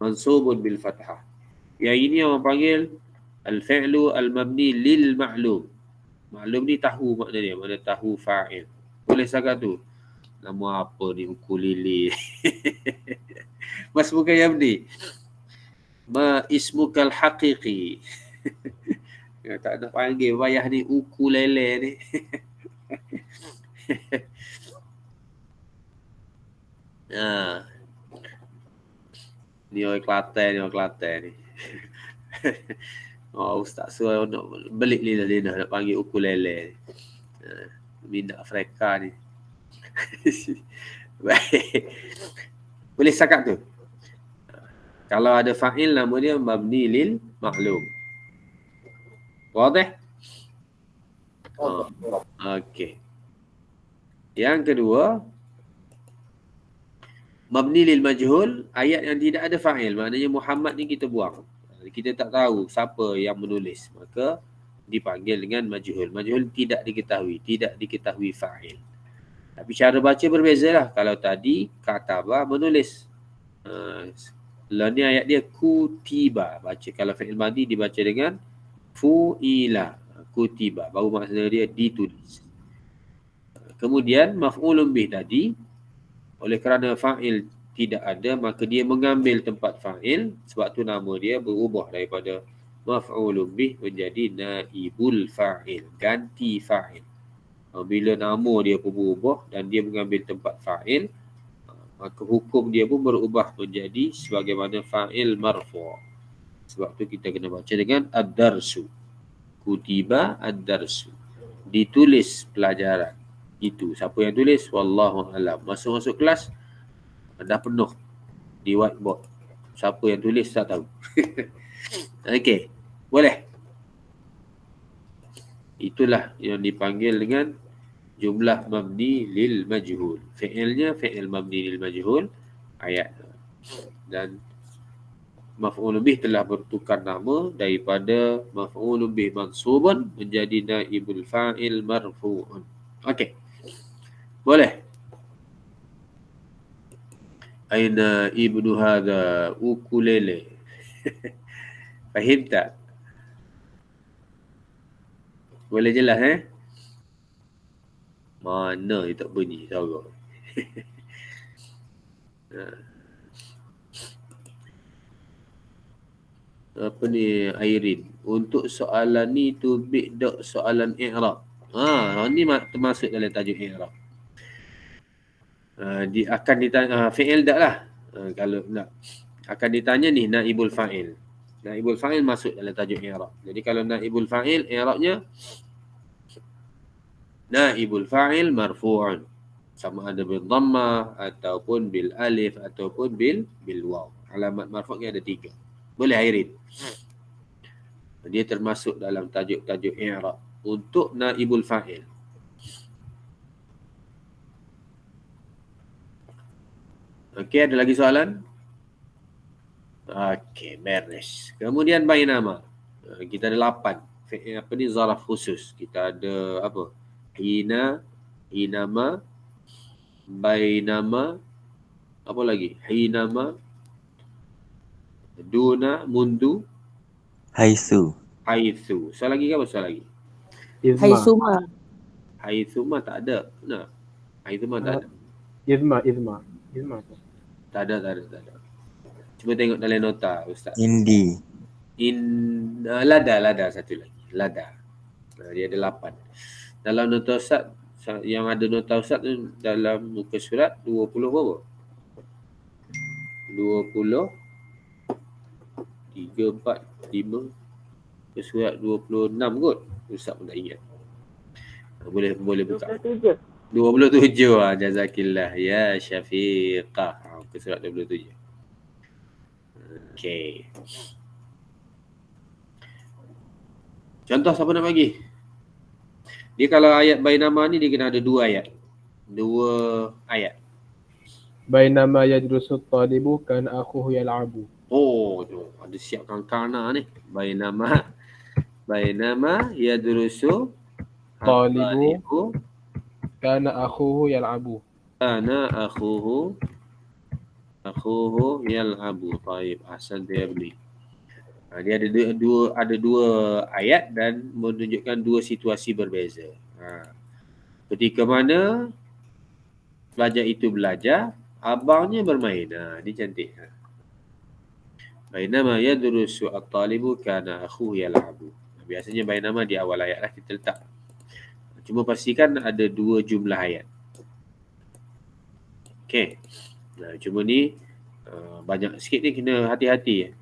Mansubun bil fathah. Yang ini orang panggil al-fi'lu al-mabni lil ma'lum. Ma'lum ni tahu makna dia. Mana tahu fa'il. Boleh sangat tu. Nama apa ni ukulele. Mas bukan yang ni. Ma ismukal haqiqi. Tak ada panggil wayah ni ukulele ni. Ni orang Kelantan ni. Ustaz suruh nak belik Lina nak panggil ukulele ni. Minda Afrika ni. Baik. Boleh cakap tu. Kalau ada fa'il nama dia mabni lil ma'lum. Wadah? Okey. Yang kedua, mabni lil majhul, ayat yang tidak ada fa'il. Maknanya Muhammad ni kita buang. Kita tak tahu siapa yang menulis. Maka dipanggil dengan majhul. Majhul tidak diketahui fa'il. Tapi cara baca berbeza lah. Kalau tadi kataba menulis. Lah ni ayat dia kutiba. Baca kalau fi'il madhi dibaca dengan fu'ila. Kutiba. Baru maksudnya dia ditulis. Kemudian maf'ulun bih tadi. Oleh kerana fa'il tidak ada, maka dia mengambil tempat fa'il. Sebab tu nama dia berubah daripada maf'ulun bih menjadi naibul fa'il. Ganti fa'il. Bila nama dia pun berubah dan dia mengambil tempat fa'il, maka hukum dia pun berubah menjadi sebagaimana fa'il marfu'. Sebab tu kita kena baca dengan ad-darsu. Kutiba ad-darsu. Ditulis pelajaran. Itu. Siapa yang tulis? Wallahu a'lam. Masuk kelas, dah penuh di whiteboard. Siapa yang tulis tak tahu. Okey. Boleh? Itulah yang dipanggil dengan jumlah mabni lil majhul. Fi'ilnya fi'il mabni lil majhul ayat. Dan maf'ulun bih telah bertukar nama daripada maf'ulun bih mansubun menjadi naibul fa'il marfu'un. Okey. Boleh? Aina ibnu hadha ukulele. Fahim tak? Boleh jelas Mana dia tak bunyi suara. Apa ni Airin? Untuk soalan ni tu bidok soalan i'rab. Ni termasuk dalam tajuk i'rab. Akan ditanya fi'il dak lah. Kalau nak akan ditanya ni naibul fa'il. Naibul fa'il masuk dalam tajuk i'rab. Jadi kalau naibul fa'il i'rabnya naibul fa'il marfu'un, sama ada bil dhammah ataupun bil alif ataupun bil waw. Alamat marfu' ada 3. Boleh Airin? Dia termasuk dalam tajuk-tajuk i'rab untuk naibul fa'il. Okey, ada lagi soalan? Okey, beres. Kemudian bainama. Kita ada 8. Apa ni zaraf khusus. Kita ada apa? Hina, hinama, bainama, apa lagi? Hinama, duna, mundu, Haitsu. haitsu. Soal lagi ke apa soal lagi? Izma. Haitsuma tak ada. Nah. Haitsuma tak ada. Izma. Tak ada. Cuba tengok dalam nota Ustaz. Indi. Lada satu lagi. Lada. Dia ada 8. Dalam nota Ustaz, yang ada nota Ustaz tu dalam muka surat 20 berapa? 20, 3, 4, 5 ke surat 26 kot. Ustaz pun tak ingat. Boleh buka. 27. 27 ah, jazakillah ya Syafiqah. Ke surat 27. Okey. Contoh siapa nak bagi? Dia kalau ayat bainama ni dia kena ada 2 ayat. 2 ayat. Bainama yajrusu talibu kan akhuhu yal'abu. Oh, tu ada siapkan kana ni. Bainama yadrusu Talibu kana akhuhu yal'abu. ana akhuhu yal'abu. Baik, Hasan dia beli. Dia ada dua ayat dan menunjukkan 2 situasi berbeza. Ketika mana pelajar itu belajar, abangnya bermain. Ini cantik. Bainama yadrusu at-talibu kana akhuhu yal'abu. Biasanya bainama di awal ayat lah kita letak. Cuma pastikan ada 2 jumlah ayat. Okey. Cuma ni banyak sikit ni kena hati-hati.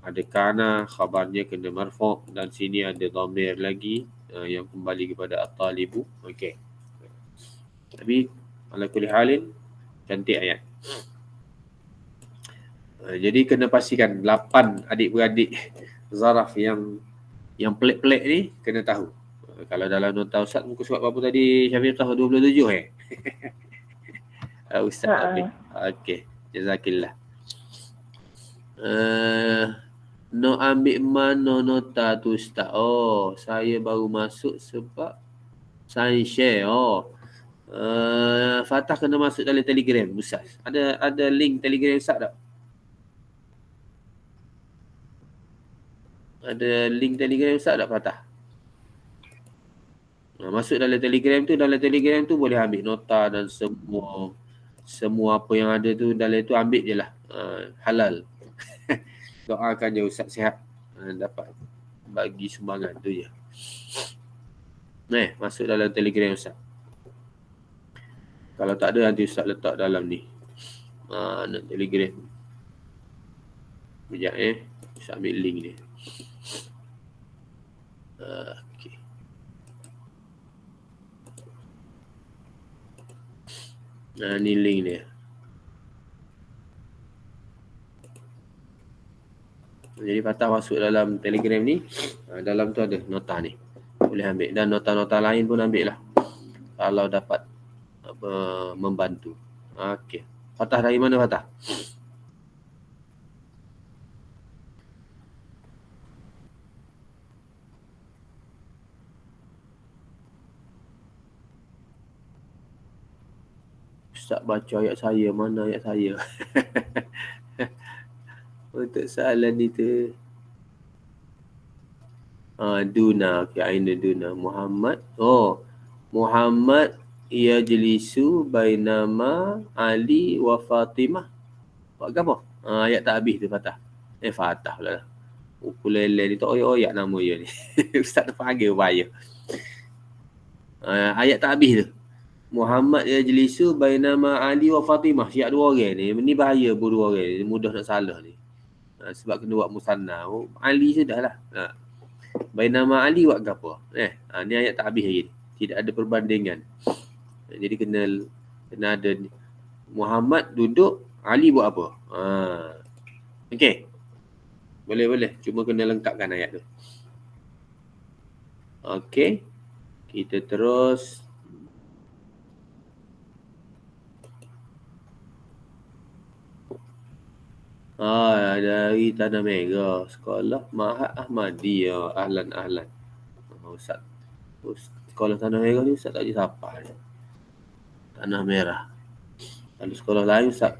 Ada kana, khabarnya kena marfu' dan sini ada dhamir lagi yang kembali kepada at-talibu. Okey. Tapi ala kulli halin cantik ayat. Jadi kena pastikan 8 adik-beradik zaraf yang pelik-pelik ni kena tahu. Kalau dalam nota Ustaz muka surat berapa tadi Syafiqah 27 Ustaz Habib. Okey, jazakillah. No ambil mana nota tu Ustaz? Oh, saya baru masuk sebab saya share. Fatah kena masuk dalam Telegram Ustaz. Ada link Telegram Ustaz tak? Ada link Telegram Ustaz tak Fatah? Masuk dalam Telegram tu boleh ambil nota dan semua apa yang ada tu dalam tu ambil je lah. Halal. Doakan je Ustaz sihat. Dapat bagi sumbangan tu je. Masuk dalam Telegram Ustaz. Kalau tak ada nanti Ustaz letak dalam ni. Nak Telegram. Sekejap Ustaz ambil link ni. Okey. Ni link dia. Jadi Fatah masuk dalam Telegram ni, dalam tu ada nota ni. Boleh ambil dan nota-nota lain pun ambil lah. Kalau dapat membantu. Okey. Fatah dari mana Fatah? Ustaz baca ayat saya. Mana ayat saya? Untuk soalan ni tu. Duna. Okay, aina duna. Muhammad. Muhammad yajlisu bainama Ali wa Fatimah. Buat apa? Ayat tak habis tu Fatah. Fatah pula lah. Ukulele ni tak oyak-oyak nama dia ni. Ustaz tu panggil bahaya. Ayat tak habis tu. Muhammad yajlisu bainama Ali wa Fatimah. Siap 2 orang ni. Ni bahaya pun 2 orang ni. Mudah nak salah ni. Sebab kena buat musanna. Ali sudah lah. Bainama Ali buat apa? Ni ayat tak habis lagi. Tidak ada perbandingan. Jadi kena ada Muhammad duduk, Ali buat apa? Okey. Boleh. Cuma kena lengkapkan ayat tu. Okey. Kita terus. Dari Tanah Merah, Sekolah Mahat Ahmadiyah. Ahlan. Ustaz. Sekolah Tanah Merah ni Ustaz tak ada siapa ni. Tanah Merah. Kalau sekolah lain Ustaz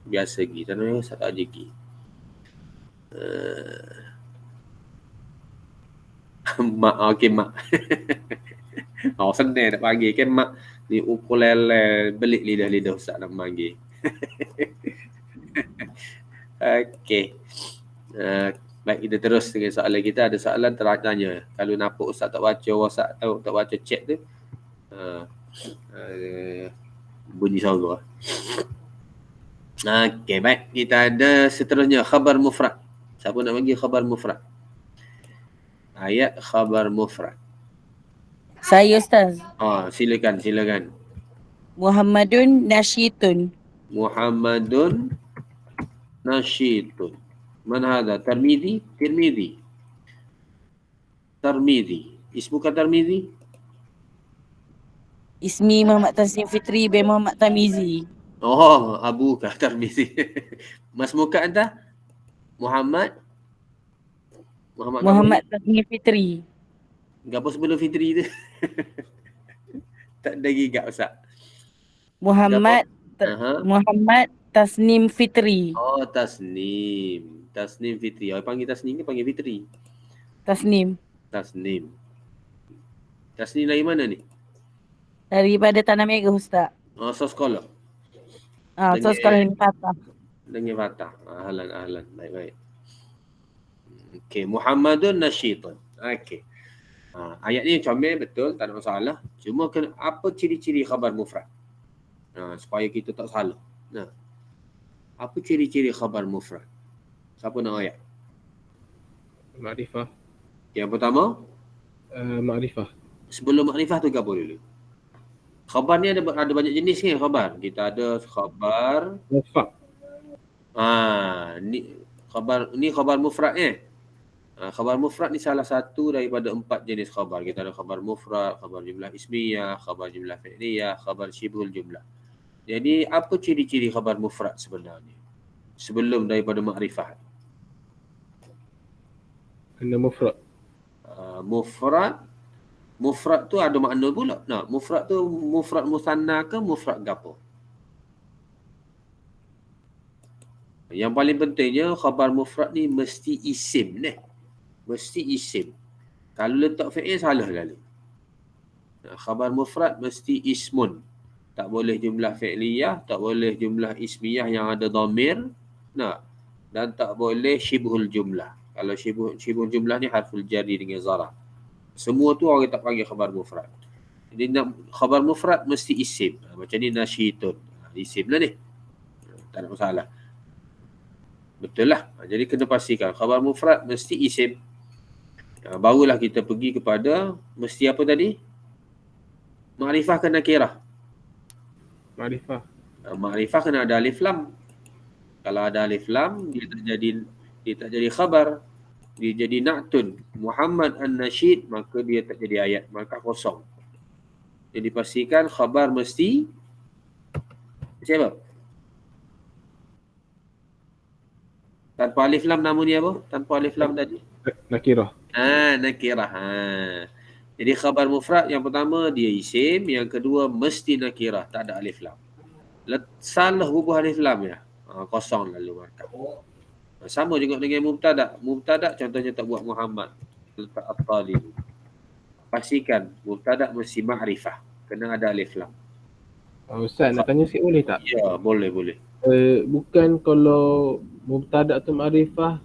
biasa pergi. Tanah Merah Ustaz tak ada pergi. Mak. Okey mak. Senang nak panggil kan mak. Ni ukulele belik lidah Ustaz nak panggil. Okey. Baik, kita terus dengan soalan kita. Ada soalan tanya. Kalau nampak Ustaz tak baca WhatsApp atau tak baca chat tu, bunyi suara. Okey, baik. Kita ada seterusnya khabar mufrad. Siapa nak bagi khabar mufrad? Ayat khabar mufrad. Saya Ustaz. Silakan. Muhammadun nasyitun. Muhammadun nasyitun. Man hadha? Tirmidhi. Ismuka Tirmidhi? Ismi Muhammad Tasnim Fitri bin Muhammad Tamizi. Oh, abuka Tirmidhi. Masmuka anta? Muhammad Muhammad Tasnim Fitri. Gapo sebelum Fitri tu? Tak ada gigak Ustaz. Muhammad Aha. Muhammad Tasnim Fitri. Oh, Tasnim Fitri. Orang panggil Tasnim ke panggil Fitri? Tasnim. Tasnim dari mana ni? Daripada Tanah Merah Ustaz. Oh, sekolah. So sekolah ini patah. Dengan Fatah. Ahlan. Baik. Okey, Muhammadun nasyitun. Okey. Ayat ni comel betul, tak ada masalah. Cuma apa ciri-ciri khabar mufrad? Supaya kita tak salah. Apa ciri-ciri khabar mufrad? Siapa nak ayat? Makrifah. Yang pertama, Makrifah. sebelum makrifah tu apa dulu? Khabar ni ada banyak jenis ni khabar. Kita ada khabar Mufrad. ni khabar mufrad ni. Khabar mufrad ni salah satu daripada 4 jenis khabar. Kita ada khabar mufrad, khabar jumlah ismiyah, khabar jumlah fi'liyah, khabar syibhul jumlah. Jadi apa ciri-ciri khabar mufrad sebenarnya? Sebelum daripada makrifah. Kena mufrad. Mufrad tu ada makna pula. Mufrad tu mufrad musanna ke mufrad gapo? Yang paling pentingnya khabar mufrad ni mesti isim ni. Mesti isim. Kalau letak fi'il salah lalu. Khabar mufrad mesti ismun. Tak boleh jumlah fi'liyah, tak boleh jumlah ismiyah yang ada dhamir. Dan tak boleh syibhul jumlah. Kalau syibhul jumlah ni harful jari dengan zarah. Semua tu orang tak panggil khabar mufrad. Jadi khabar mufrad mesti isim. Macam ni nasyitun. Isim lah ni. Tak ada masalah. Betul lah. Jadi kena pastikan khabar mufrad mesti isim. Barulah kita pergi kepada mesti apa tadi? Ma'rifah ke nakirah? Ma'rifah kena ada alif lam. Kalau ada alif lam dia tak jadi khabar. Dia jadi na'tun. Muhammad an-nasyid, maka dia tak jadi ayat, maka kosong. Jadi pastikan khabar mesti siapa? Tanpa alif lam nama ni apa? Tanpa alif lam tadi? Nakirah. Nakirah. Jadi khabar mufrad yang pertama dia isim, yang kedua mesti nakirah, tak ada alif lam. Salah bubuh alif lam ya. Kosong lalu maka. Sama juga dengan mubtada. Mubtada contohnya tak buat Muhammad, letak at-talib. Pastikan mubtada mesti ma'rifah, kena ada alif lam. Ustaz nak tanya sikit boleh tak? Ya, boleh. Bukan kalau mubtada tu ma'rifah,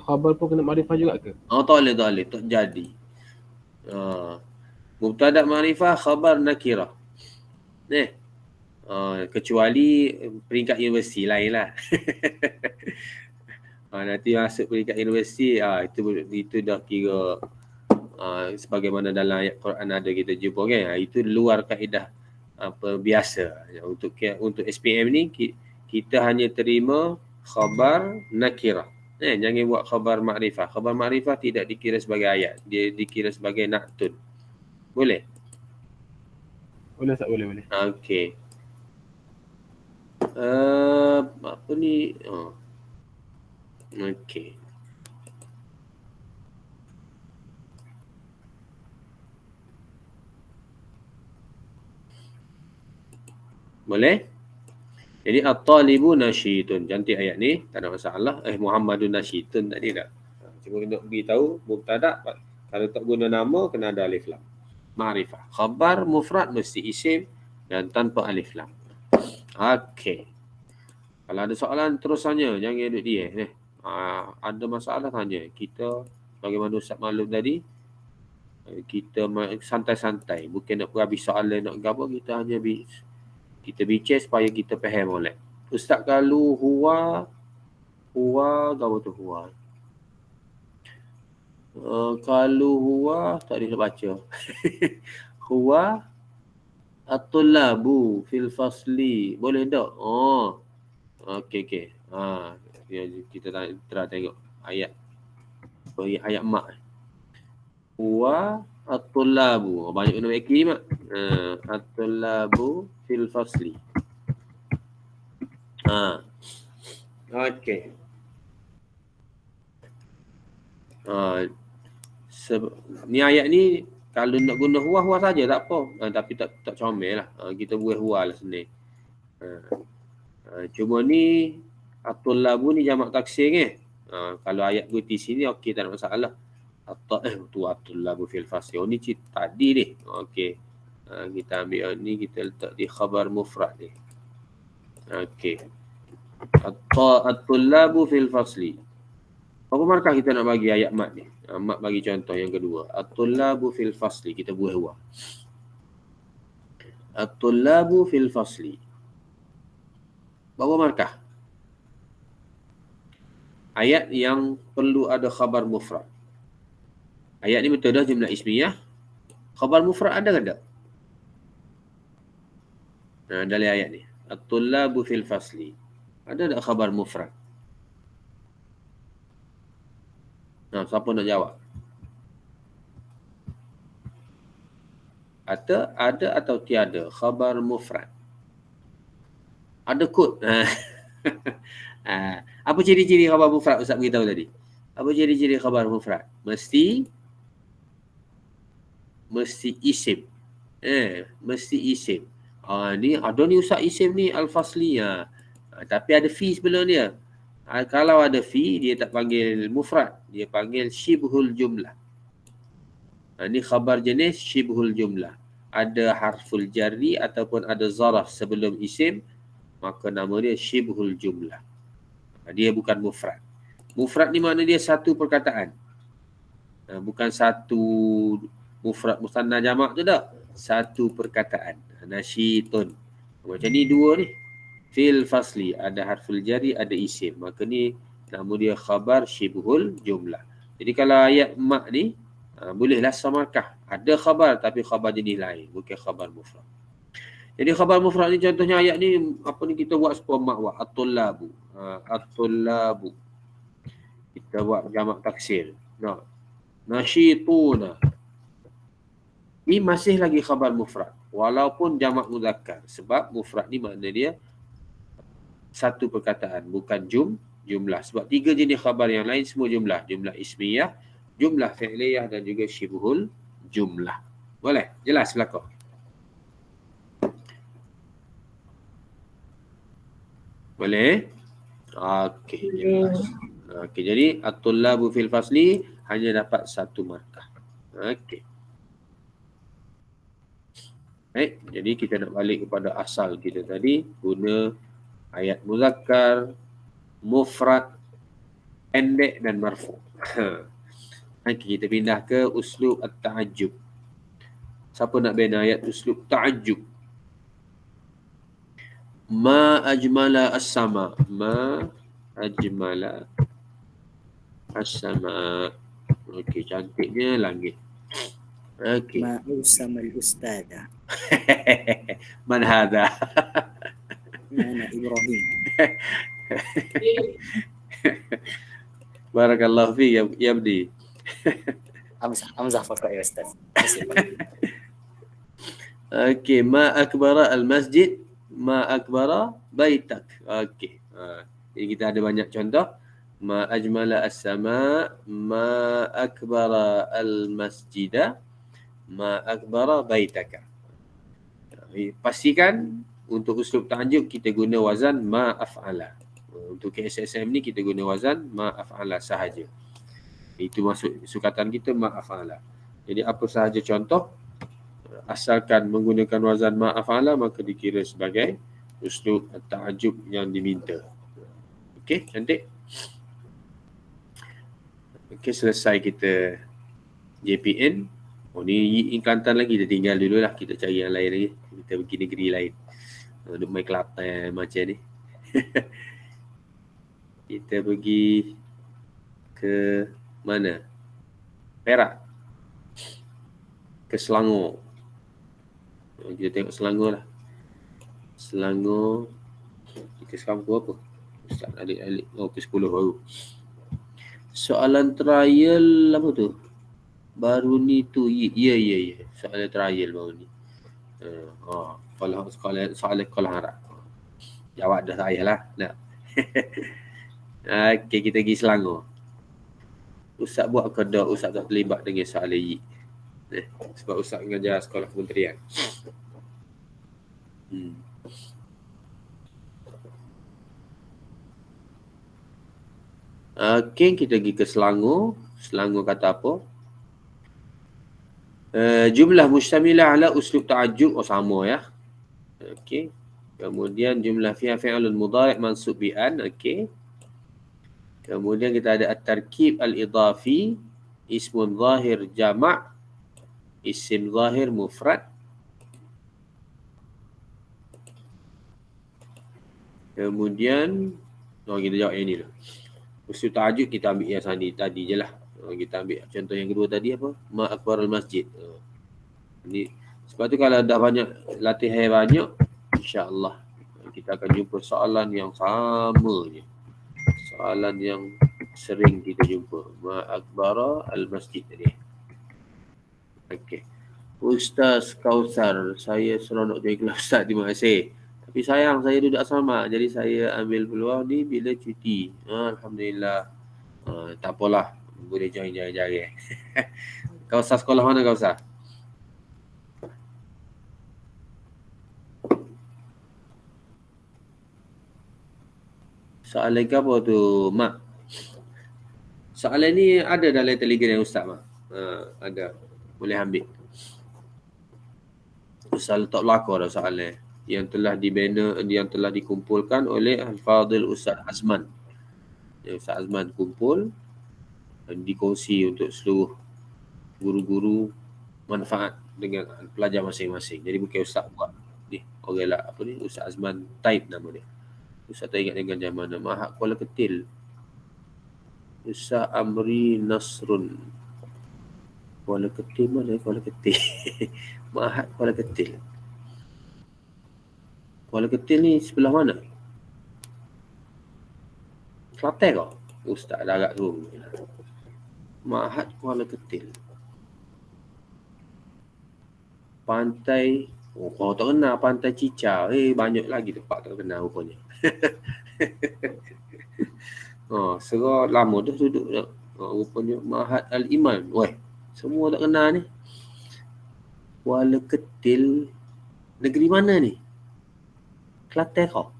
khabar pun kena ma'rifah juga ke? Tak boleh, tak jadi. Mubtada ma'rifah, khabar nakirah. Kecuali peringkat universiti lain lah. Nanti masuk peringkat universiti, itu dah kira sebagaimana dalam ayat Quran ada kita jumpa kan. Itu luar kaedah biasa. Untuk SPM ni kita hanya terima khabar nakirah. Jangan buat khabar makrifah. Khabar makrifah tidak dikira sebagai ayat, dia dikira sebagai na'tun. Boleh? Boleh tak? Boleh. Okey. Apa ni? Okey. Boleh? Jadi at-talibu nasyitun. Cantik ayat ni, tak ada masalah. Muhammadun nasyitun tadi dah. Cuma nak beritahu mubtada, kalau tak guna nama kena ada alif lam. Ma'rifah. Khabar mufrad mesti isim dan tanpa alif lam. Okey. Kalau ada soalan terus tanya, jangan duduk diam. Ada masalah tanya. Kita bagaimana Ustaz maklum tadi, kita santai-santai. Bukan nak habis soalan nak gapo, kita hanya kita bincang supaya kita faham molek. Ustaz kalau huwa apa tu huwa? Kalau huwa tak boleh baca. Huwa at-tullabu fil fasli. Boleh tak? Oh. Okey. Kita try tengok ayat. Ayat mak. Huwa at-tullabu. Banyak guna maki mak. At-tullabu fil fasli. Okey. Ni ayat ni kalau nak guna huwa saja tak apa. Tapi tak comel lah. Kita buat huwa lah sendiri. Cuma ni at-tullabu ni jamak taksir ke? Kalau ayat guti sini okey, tak ada masalah. At-tullabu fil fasli. Ni tadi ni. Okey. Kita ambil ni, kita letak di khabar mufrad ni. Okey. At-tullabu fil fasli. Apa markah kita nak bagi ayat mat ni? Mat bagi contoh yang kedua. At-tullabu fil fasli. Kita buat huwa. At-tullabu fil fasli. Berapa markah? Ayat yang perlu ada khabar mufrad. Ayat ni betul dah jumlah ismiyah. Khabar mufrad ada ke tak? Dalam ayat ni. At-tullabu fil fasli. Ada tak khabar mufrad? Siapa nak jawab? Ada atau tiada khabar mufrad? Ada kod. Apa ciri-ciri khabar mufrad Ustaz beritahu tadi? Apa ciri-ciri khabar mufrad? Mesti isim. Mesti isim. Ni ada ni Ustaz isim ni al-fasli. Tapi ada fi sebelum dia. Kalau ada fi, dia tak panggil mufrad. Dia panggil syibhul jumlah. Ni khabar jenis syibhul jumlah. Ada harful jarri ataupun ada zaraf sebelum isim, maka nama dia syibhul jumlah. Dia bukan mufrad. Mufrad ni makna dia satu perkataan. Bukan satu mufrad musanna jamak tu tak. Satu perkataan. Nasyitun. Macam ni dua ni. Fil fasli, ada harful jari, ada isim. Maka ni nama dia khabar syibhul jumlah. Jadi kalau ayat mak ni, bolehlah samarkah. Ada khabar tapi khabar jenis lain, bukan khabar mufrad. Jadi khabar mufrad ni contohnya ayat ni, apa ni kita buat sepuluh mak buat. At-tullabu. At-tullabu. Kita buat jamak taksir. Nasyituna. Ini masih lagi khabar mufrad. Walaupun jamak muzakkar. Sebab mufrad ni makna dia satu perkataan, bukan jumlah. Sebab tiga jenis khabar yang lain semua jumlah. Jumlah ismiyah, jumlah fi'liyah dan juga syibhul jumlah. Boleh? Jelas belakang? Boleh? Okey, jelas. Okey, jadi at-tullabu fil fasli hanya dapat satu markah. Okey. Baik, jadi kita nak balik kepada asal kita tadi, guna ayat muzakkar, mufrad, pendek dan marfu'. Okay, kita pindah ke uslub at-ta'ajjub. Siapa nak bina ayat uslub ta'ajjub? Ma ajmala as-sama. Ma ajmala as-sama. Okey, cantiknya langit. Okey. Ma usamal ustada. Man hadha? Ana Ibrahim. Barakallahu fi ya abdi. Hamzah fakat ya Ustaz. Okey, ma akbara al-masjid, ma akbara baitak. Okey. Jadi kita ada banyak contoh. Ma ajmala as-sama, ma akbara al-masjida, ma akbara baitaka. Pastikan untuk uslub ta'ajjub kita guna wazan ma af'ala. Untuk KSSM ni kita guna wazan ma af'ala sahaja. Itu masuk sukatan kita ma af'ala. Jadi apa sahaja contoh, asalkan menggunakan wazan ma af'ala maka dikira sebagai uslub ta'ajjub yang diminta. Okey, cantik. Okey, selesai kita JPN. Ni Kelantan lagi, kita tinggal dulu lah. Kita cari yang lain lagi. Kita pergi negeri lain. Duk main Kelantan macam ni. Kita pergi ke mana? Perak. Ke Selangor. Kita tengok Selangor lah. Selangor. Kita sekarang pukul apa? Ustaz alik-alik. Oh, ke 10 baru. Soalan trial apa tu? Baru ni tu. Ya. Soalan trial baru ni. Kalau soalan harap. Jawab dah saya lah. Nak. Okey, kita pergi Selangor. Ustaz buat kedok, Ustaz tak terlibat dengan soalan yi. Sebab Ustaz mengajar sekolah kementerian. Okey, kita pergi ke Selangor. Selangor kata apa? Jumlah mustamilah ala uslub ta'ajjub. Oh, sama ya. Okey. Kemudian jumlah fiha fi'lun mudhari' mansub bi an. Okey. Kemudian kita ada at-tarkib al-idafi, ismun zahir jama', isim zahir mufrad. Kemudian kita jawab yang ni lah. Usul ta'ajud kita ambil yang tadi je lah. Kita ambil contoh yang kedua tadi apa? Ma akbar al-masjid. Ni sebab tu kalau dah banyak latihan banyak, insya-Allah kita akan jumpa soalan yang sama je. Soalan yang sering kita jumpa. Ma akbar al-masjid tadi. Okey. Ustaz Kausar, saya seronok jadi kelas Ustaz, terima kasih. Tapi sayang saya duduk asrama, jadi saya ambil peluang ni bila cuti. Alhamdulillah. Tak apalah, boleh join jari-jari. Kau usah sekolah mana kau usah? Soalan apa tu, Mak? Soalan ni ada dalam Telegram Ustaz, Mak. Ada. Boleh ambil. Ustaz letak belakang dah soalan yang telah dibina, yang telah dikumpulkan oleh Al-Fadhil Ustaz Azman. Ustaz Azman kumpul dan dikongsi untuk seluruh guru-guru manfaat dengan pelajar masing-masing. Jadi bukan Ustaz buat ni, orang lah apa ni, Ustaz Azman type nama dia. Ustaz tak ingat dengan zaman nama Hak Kuala Ketil. Ustaz Amri Nasrun. Kuala Ketil mana? Kuala Ketil. Mahat Kuala Ketil. Kuala Ketil ni sebelah mana? Kelantan kau? Ustaz dah agak turun. Mahat Kuala Ketil. Pantai, kau tak kenal Pantai Cica. Banyak lagi tempat tak kenal rupanya. Serah lama dah duduk dah. Rupanya Mahat Al-Iman. Weh, semua tak kenal ni. Kuala Ketil, negeri mana ni? Kelantan kau?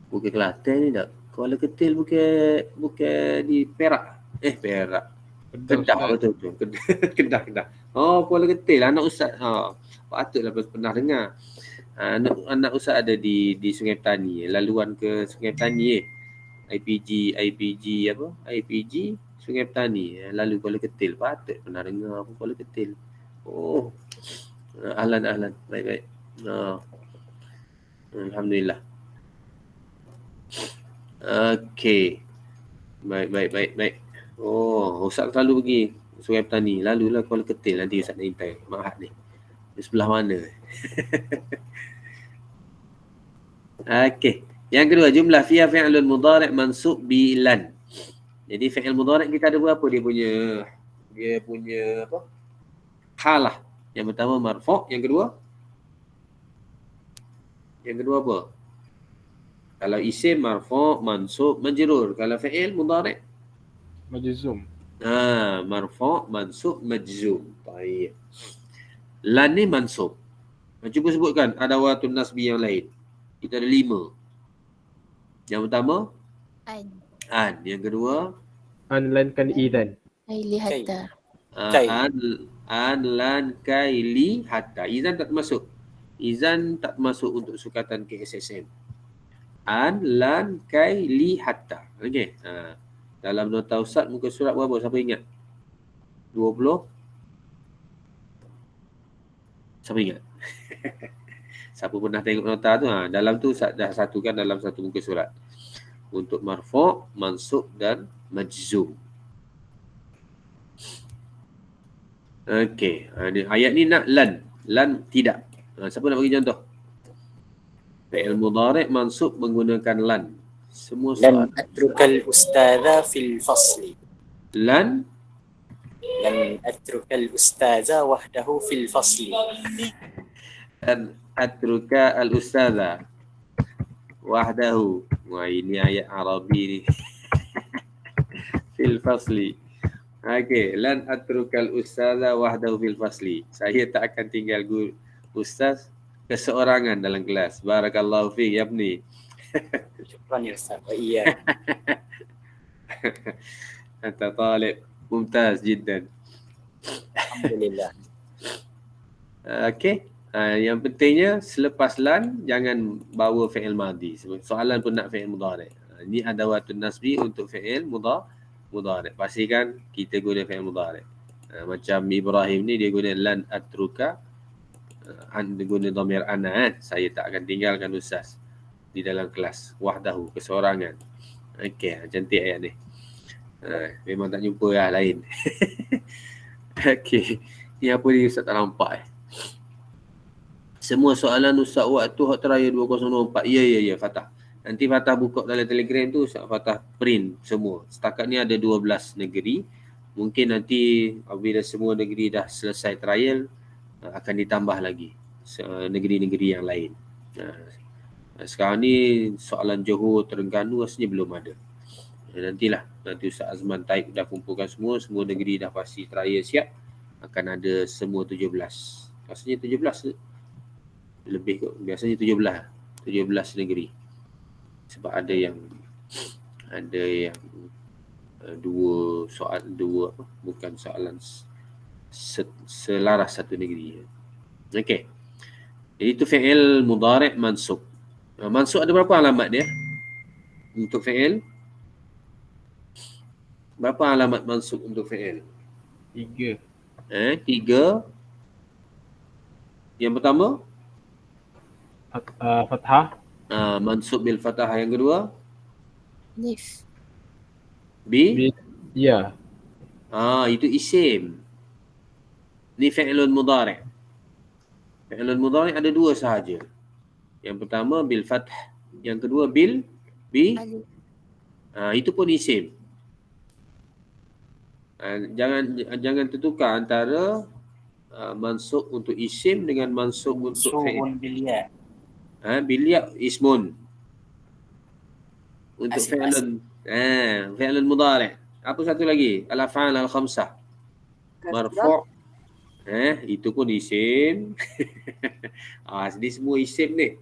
Bukan Kelantan ni tak. Kuala Ketil bukan di Perak. Perak. Kedah betul. Kedah. Kuala Ketil, anak Ustaz. Patutlah pernah dengar. Anak Ustaz ada di Sungai Petani. Laluan ke Sungai Petani IPG apa? IPG Sungai Petani. Lalu Kuala Ketil. Patut pernah dengar apa Kuala Ketil. Ahlan. Baik. Alhamdulillah. Okey. Baik. Ustaz selalu pergi Sungai Petani. Lalulah Kuala Ketil. Nanti Ustaz nak intai Mahat ni. Di sebelah mana? Okey. Yang kedua, jumlah fi'il fi'lun mudhari' mansub bi lan. Jadi fi'il mudhari' kita ada berapa dia punya apa? Halah. Yang pertama marfu', yang kedua apa? Kalau isim marfu', mansub, majrur. Kalau fi'il mudhari' Majzum. Marfu', mansub, majzum. Baik. Lan ni mansub. Cuba sebutkan adawatun nasbi yang lain. Kita ada 5. Yang pertama an. Yang kedua Anlankan idan. Aili hatta. An lan kai li hatta. Izan tak masuk. Izan tak masuk untuk sukatan KSSM. An lan kai li hatta. Okey. Dalam nota Ustaz muka surat berapa? Siapa ingat? 20? Siapa ingat? Siapa pernah tengok nota tu, dalam tu dah satukan dalam satu muka surat. Untuk marfu', mansub dan majzum. Okey, ayat ni nak lan. Lan tidak. Siapa nak bagi contoh? Fi'il mudhari' mansub menggunakan lan. Semua soalan. لن أترك الأستاذ في الفصل. Lan لن أترك الأستاذ وحده في الفصل. dan atruka al-ustadha wahdahu. Wah, ini ayat Arabi ni. Fil fasli. Okey, lan atruka al-ustadha wahdahu fil fasli. Saya tak akan tinggal ustaz keseorangan dalam kelas. Barakallahu fiik ya ibni. شكرا يا أستاذ وإياك. Anta talib mumtaz jiddan. الحمد لله. Okey. Yang pentingnya selepas lan jangan bawa fi'il madhi. Soalan pun nak fi'il mudhari'. Ini adawatun nasbi untuk fi'il mudhari'. Pastikan kita guna fi'il mudhari'. Macam Ibrahim ni dia guna lan atruka, dia guna dhamir ana kan. Saya tak akan tinggalkan ustaz di dalam kelas wahdahu, keseorangan. Okey, cantik ayat ni. Memang tak jumpa lah lain. Okey. Ni apa ni ustaz tak nampak Semua soalan Ustaz waktu hot raya 2024. Ya, Fatah. Nanti Fatah buka dalam Telegram tu, Ustaz Fatah print semua. Setakat ni ada 12 negeri. Mungkin nanti apabila semua negeri dah selesai trial, akan ditambah lagi negeri-negeri yang lain. Sekarang ni soalan Johor, Terengganu rasanya belum ada. Nantilah, nanti Ustaz Azman Taib dah kumpulkan semua negeri dah pasti trial siap. Akan ada semua 17. Rasanya 17 lebih kot. Biasanya 17 negeri. Sebab ada yang dua bukan soalan selaras satu negeri. Okey. Jadi itu fi'il mudhari' mansub. Mansub ada berapa alamat dia? Untuk fi'il? Berapa alamat mansub untuk fi'il? 3. 3. Yang pertama? Fathah. Mansub bil fathah. Yang kedua? Alif. Bi? Ya. Itu isim. Ni fi'lun mudhari'. Fi'lun mudhari' ada 2 sahaja. Yang pertama bil fathah. Yang kedua bi? Alif. Itu pun isim. Jangan tertukar antara mansub untuk isim dengan mansub untuk fi'il. منصوب بالياء. Bilya ismun. Untuk fi'lun fi'lun mudhari'. Apa satu lagi? Al-af'al al-khamsah. Marfu'. Itu pun isim. Ini semua isim ni.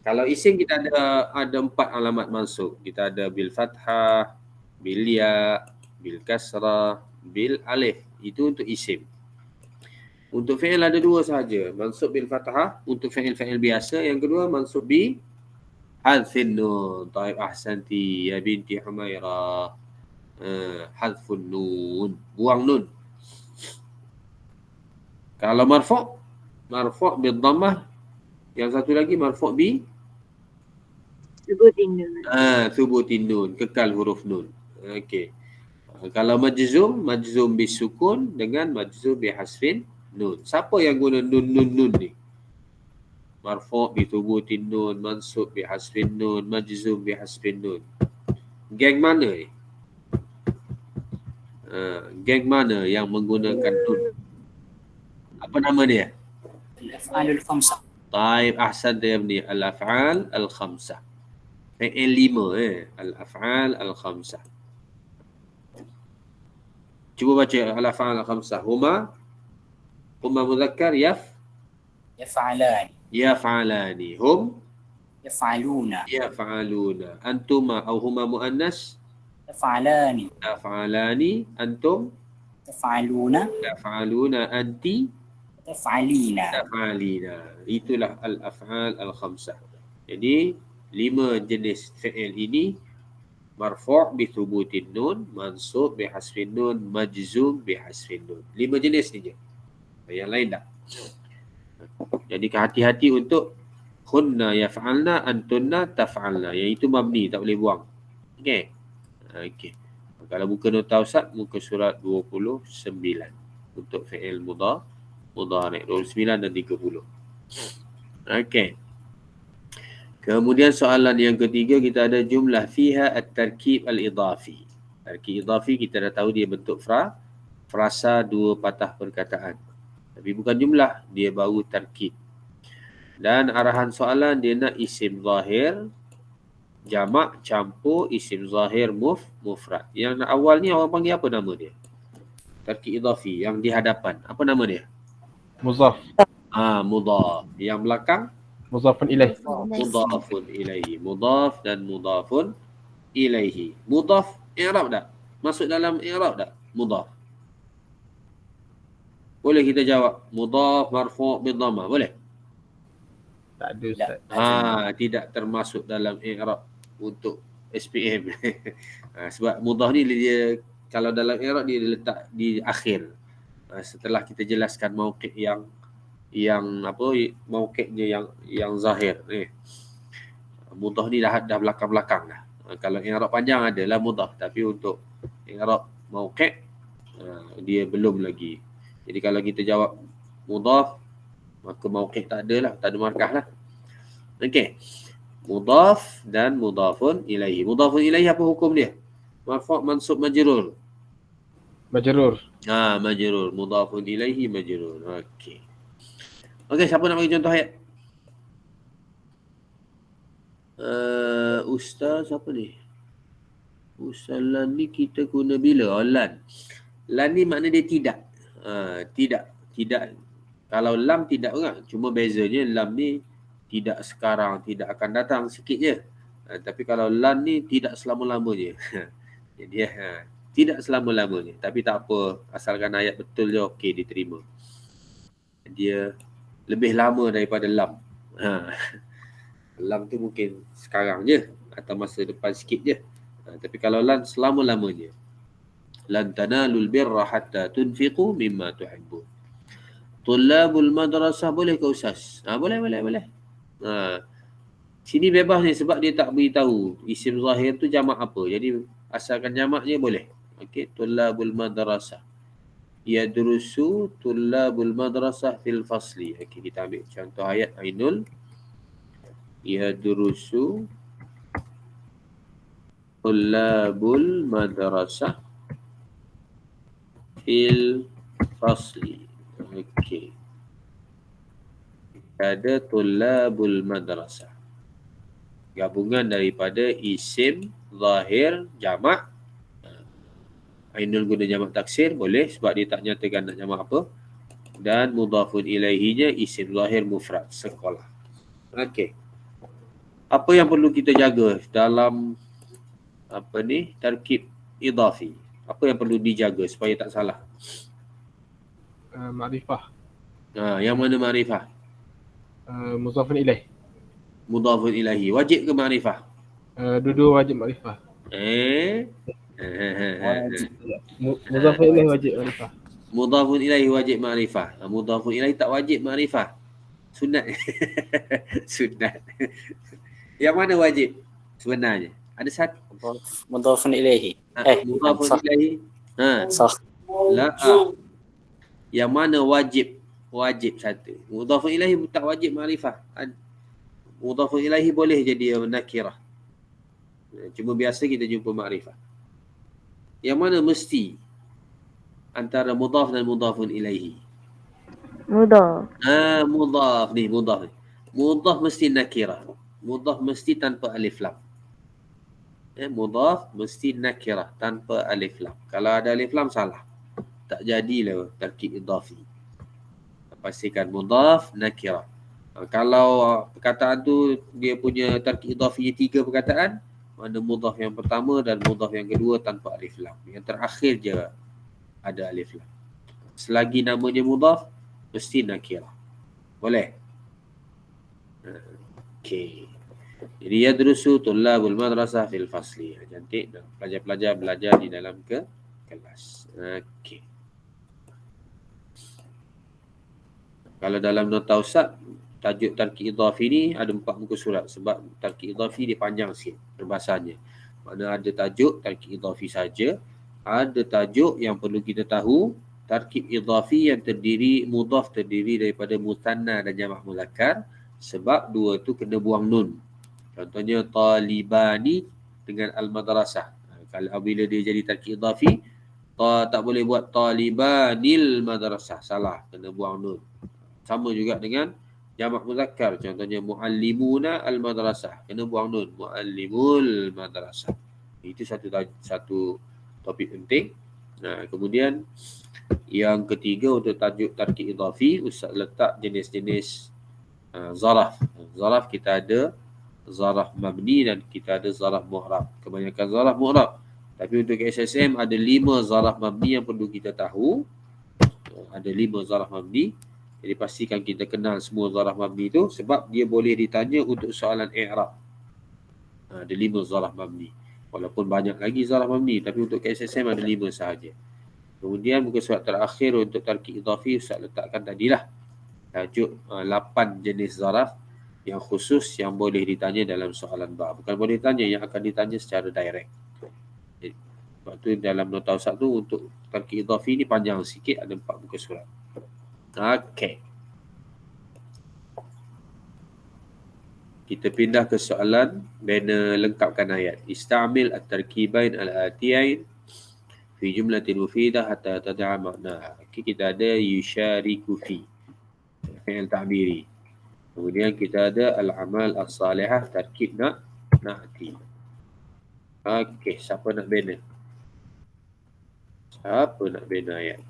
Kalau isim kita ada 4 alamat mansub. Kita ada bil fathah, bil ya, bil kasrah, bil alif. Itu untuk isim. Untuk fi'il ada 2 sahaja. Mansub bil fathah untuk fi'il biasa. Yang kedua mansub bi hadfin nun. Taib ahsanti ya binti Humairah. Hadfun nun. Buang nun. Kalau marfu' bil dhammah. Yang satu lagi marfu' bi Sebutin dulu. thubutin nun. Kekal huruf nun. Okey. Kalau majzum bisukun dengan majzum bihasfin nun. Siapa yang guna nun ni? Marfu' bi thubutin nun, mansub bi hasfin nun, majzum bi hasfin nun. Geng mana ni? Geng mana yang menggunakan nun? Apa nama dia? الأفعال الخمسة. Taib ahsan dia ni al-af'al al-khamsah. Fi'il 5 al-af'al al-khamsah. Cuba baca al-af'al al-khamsah. Huma mudzakkar يفعلان. yaf'alani. Hum يفعلون. yaf'aluna. Antuma atau huma muannas يفعلان. yaf'alani. Antum يفعلون. yaf'aluna. Anti يفعلين. taf'alina. Itulah al-af'al al-khamsah. Jadi 5 jenis fi'il ini marfu' bi thubutin nun, mansub bi hasfin nun, majzum bi hasfin nun. 5 jenis ni je. Yang lain tak? Jadi hati-hati untuk kunna yaf'alna, antunna taf'alna. Yang itu mabni, tak boleh buang. Okey. Okey. Kalau buka nota Ustaz, muka surat 29 untuk fi'il mudhari' 29 dan 30. Okey. Kemudian soalan yang ketiga, kita ada jumlah fiha at-tarkib al-idafi. Tarkib idafi kita dah tahu dia bentuk frasa dua patah perkataan. Tapi bukan jumlah, dia baru tarkib. Dan arahan soalan dia nak isim zahir jamak campur isim zahir mufrad. Yang awal ni orang panggil apa nama dia? Tarkib idafi yang di hadapan. Apa nama dia? Muzaf. Mudhaf. Yang belakang Muzafun ilaih. mudhafun ilaihi. Mudhaf dan mudhafun ilaihi. Mudhaf i'rab tak? Masuk dalam i'rab tak? Mudhaf. Boleh kita jawab mudhaf marfu' bi dhammah. Boleh? Tak ada Ustaz. Tidak termasuk dalam i'rab untuk SPM. Sebab mudhaf ni dia kalau dalam i'rab dia letak di akhir. Setelah kita jelaskan mauqif yang mauqifnya yang zahir ni. Mudhaf ni dah belakang-belakang dah. Kalau i'rab panjang adalah mudhaf, tapi untuk i'rab mauqif dia belum lagi. Jadi kalau kita jawab mudhaf, maka mauqif tak ada lah, tak ada markah lah. Okey. Mudhaf dan mudhafun ilaihi. Mudhafun ilaihi apa hukum dia? Marfu' mansub majrur. Majrur. Majrur. Mudhafun ilaihi majrur. Okey. Okey, siapa nak bagi contoh ayat? Ustaz apa ni? Ustaz lan ni kita guna bila? Lan. Lan ni makna dia tidak. Tidak. Kalau lam tidak orang. Cuma bezanya lam ni tidak sekarang, tidak akan datang, sikit je. Tapi kalau lan ni tidak selama-lamanya. Jadi tidak selama-lamanya. Tapi tak apa. Asalkan ayat betul je, okey diterima. Dia lebih lama daripada lam. Lam tu mungkin sekarang je atau masa depan sikit je. Tapi kalau lan selama-lamanya. Lan tanalul birra hatta tunfiqu mimma tuhibbun. Tullabul madrasah boleh ke Ustaz? Boleh. Sini bebas ni sebab dia tak beritahu isim zahir tu jamak apa. Jadi asalkan jamaknya boleh. Okey, tullabul madrasah. Yadrusu tullabul madrasah fil fasli. Okey, kita ambil contoh ayat Ainul. Yadrusu tullabul madrasah fil fasli. Okey. Ada tullabul madrasah. Gabungan daripada isim zahir jamak. Ainul guna jamak taksir boleh sebab dia tak nyatakan nak jamak apa. Dan mudhafun ilaihinya isim zahir mufrad, sekolah. Okey. Apa yang perlu kita jaga dalam tarkib idafi? Apa yang perlu dijaga supaya tak salah? Ma'rifah. Yang mana ma'rifah? Muzafun ilaih. Mudhafun ilaihi. Wajib ke ma'rifah? Dua-dua wajib ma'rifah. Muzafun ilaih wajib ma'rifah. Mudhafun ilaihi wajib ma'rifah. Mudhafun ilaihi tak wajib ma'rifah. Sunat. Sunat. Yang mana wajib sebenarnya? Ada satu. Mudhafun ilaihi. Mudhafun ilaihi. Sah. La. Yang mana wajib? Wajib satu. Mudhafun ilaihi tak wajib ma'rifah. Mudhafun ilaihi boleh jadi nakirah. Cuma biasa kita jumpa ma'rifah. Yang mana mesti antara mudhaf dan mudhafun ilaihi? Mudhaf. Mudhaf ni. Mudhaf mesti nakirah. Mudhaf mesti tanpa alif lam. Mudhaf mesti nakirah tanpa alif lam. Kalau ada alif lam salah. Tak jadilah tarkib idafi. Pastikan mudhaf nakirah. Kalau perkataan tu dia punya tarkib idafinya 3 perkataan, mana mudhaf yang pertama dan mudhaf yang kedua tanpa alif lam. Yang terakhir je ada alif lam. Selagi namanya mudhaf, mesti nakirah. Boleh? Okey. Jadi yadrusu tullabul madrasah fil fasli. Cantik. Pelajar-pelajar belajar di dalam kelas. Okey. Kalau dalam nota Ustaz, tajuk tarkib idhafi ni ada 4 muka surat sebab tarkib idhafi dia panjang sikit perbahasannya. Mana ada tajuk tarkib idhafi saja, ada tajuk yang perlu kita tahu tarkib idhafi yang mudhaf terdiri daripada musanna dan jamak muzakkar, sebab dua tu kena buang nun. Contohnya talibani dengan al-madrasah. Kalau bila dia jadi tarkib idhafi, tak boleh buat talibanil madrasah, salah, kena buang nun. Sama juga dengan jamak muzakkar, contohnya muallimuna al-madrasah, kena buang nun, muallimul madrasah. Itu satu topik penting. Nah, kemudian yang ketiga untuk tajuk tarkib idhafi, Ustaz letak jenis-jenis zaraf. Zaraf kita ada zaraf mabni dan kita ada zaraf mu'rab. Kebanyakan zaraf mu'rab. Tapi untuk SSM ada 5 zaraf mabni yang perlu kita tahu. Ada 5 zaraf mabni. Jadi pastikan kita kenal semua zaraf mabni itu sebab dia boleh ditanya untuk soalan i'rab. Ada 5 zaraf mabni. Walaupun banyak lagi zaraf mabni, tapi untuk SSM ada 5 sahaja. Kemudian muka surat terakhir untuk tarkib idhafi, Ustaz letakkan tadilah tajuk 8 jenis zaraf yang khusus yang boleh ditanya dalam soalan ba. Bukan boleh ditanya, yang akan ditanya secara direct. Sebab tu dalam nota Ustaz tu untuk tarkib idhafi ni panjang sikit, ada 4 muka surat. Okey. Kita pindah ke soalan bina lengkapkan ayat. Istamil at-tarkibain al-atiyain fi jumlatin mufidah hatta tada'a makna. Okay, kita ada yushariku fi fi'il ta'biri. Kemudian kita ada al-amal as-salihah tarkib na'ti. Okey, siapa nak bina? Siapa nak bina ayat?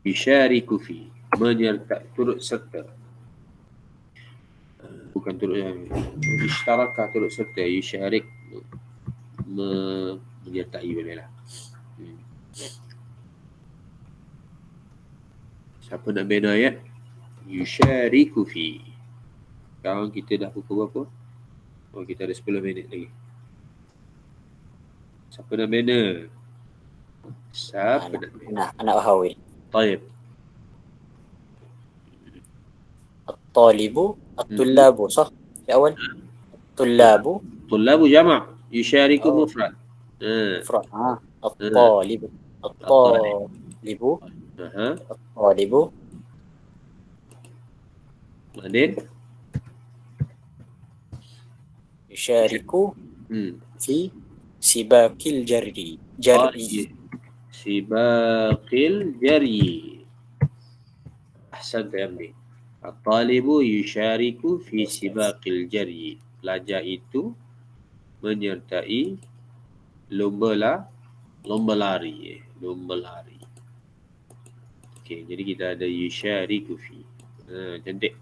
Yushariku fi, menyertai, turut serta. Bukan turut, ishtarakah, turut serta. Yusharik, menyertai bolehlah. Siapa nak bina ayat? Yushariku fi. Sekarang kita dah pukul berapa? Oh, kita ada 10 minit lagi. Siapa nak bina? Siapa nak bina? أنا أهوي. طيب. الطالب الطلاب صح في أول الطلاب طلاب جمع يشارك مفرد. مفرد. الطالب الطالب الطالب بعدين يشارك في سباق الجري سباق الجري. أحسنت يا ابني. الطالب يشارك في سباق الجري. Pelajar itu menyertai lomba lari. Okey, jadi kita ada yushariku fi. Cantik.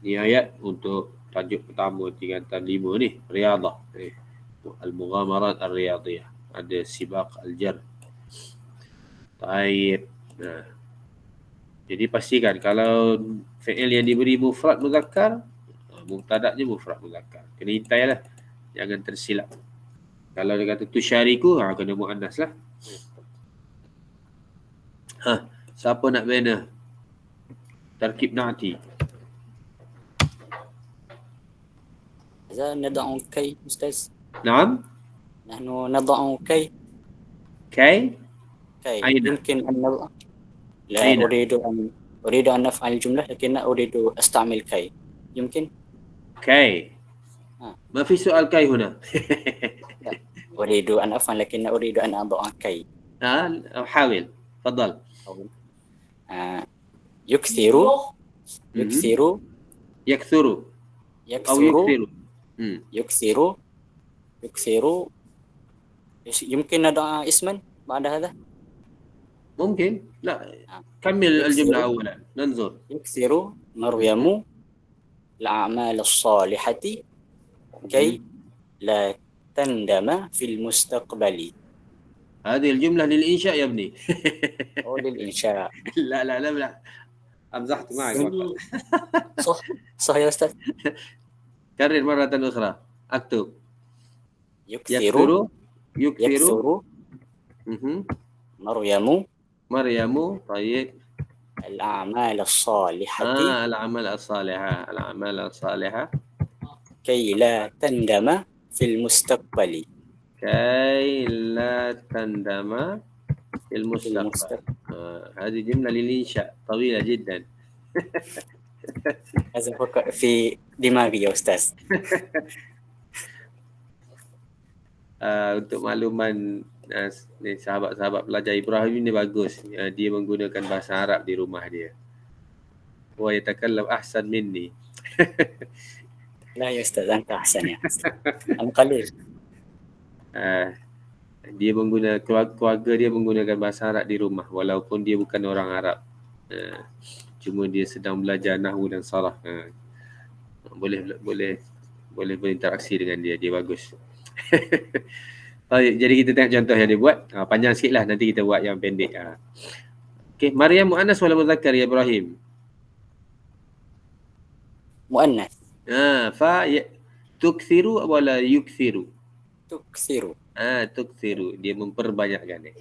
Ni ayat untuk tajuk pertama tingkatan 5 ni, riyadhah. Al-mughamarat al-riyadhiyah. Ada sibaq al-jar. Taib. Jadi pastikan kalau fi'il yang diberi mufrad muzakkar, mubtada'nya mufrad muzakkar. Kena hintailah. Jangan tersilap. Kalau dia kata tusyariku, kena muannas lah. Siapa nak bina tarkib na'ti? إذا نضع كي أستاذ. نعم. نحن نضع كي. كي أين؟ يمكن أن نضع. لا أين؟ أريد أن أفعل الجملة لكن أريد أستعمل كي. يمكن؟ كي. ما في سؤال كي هنا. أريد أن أفعل لكن أريد أن أضع كي. حاول. تفضل. يكثر أو يكثر. يمكن نضع اسما بعد هذا. ممكن. لا، كمل الجملة أولا ننظر. يكثر مريم الأعمال الصالحة كي لا تندم في المستقبل. هذه الجملة للإنشاء يا ابني. أو للإنشاء. لا أمزحت معك. صح يا أستاذ. كرر مرة أخرى. أكتب. يكثر Maryamu Maryamu, tayyib. al-a'mal as-salihati Al-amal as-salihah. Al-amal as-salihah. kay la tandama fil mustaqbali. كي لا تندم في المستقبل. هذه جملة للإنشاء طويلة جدا. هذا فقط في دماغي يا أستاذ. Untuk makluman ni sahabat-sahabat pelajar Ibrahim ni bagus. Dia menggunakan bahasa Arab di rumah dia. Wa yatakallam ahsan minni. لا يا أستاذ أنت أحسن يا أستاذ. أنا قليل. Dia keluarga dia menggunakan bahasa Arab di rumah walaupun dia bukan orang Arab. Cuma dia sedang belajar nahwu dan saraf. Boleh berinteraksi dengan dia bagus. Jadi kita tengok contoh yang dia buat. Panjang sikit lah, nanti kita buat yang pendek. Okay, Maryam muannas wala muzakkar ya Ibrahim? Muannas. Fa tukthiru wala yukthiru? Tukthiru. Tukthiru, dia memperbanyakkan ni.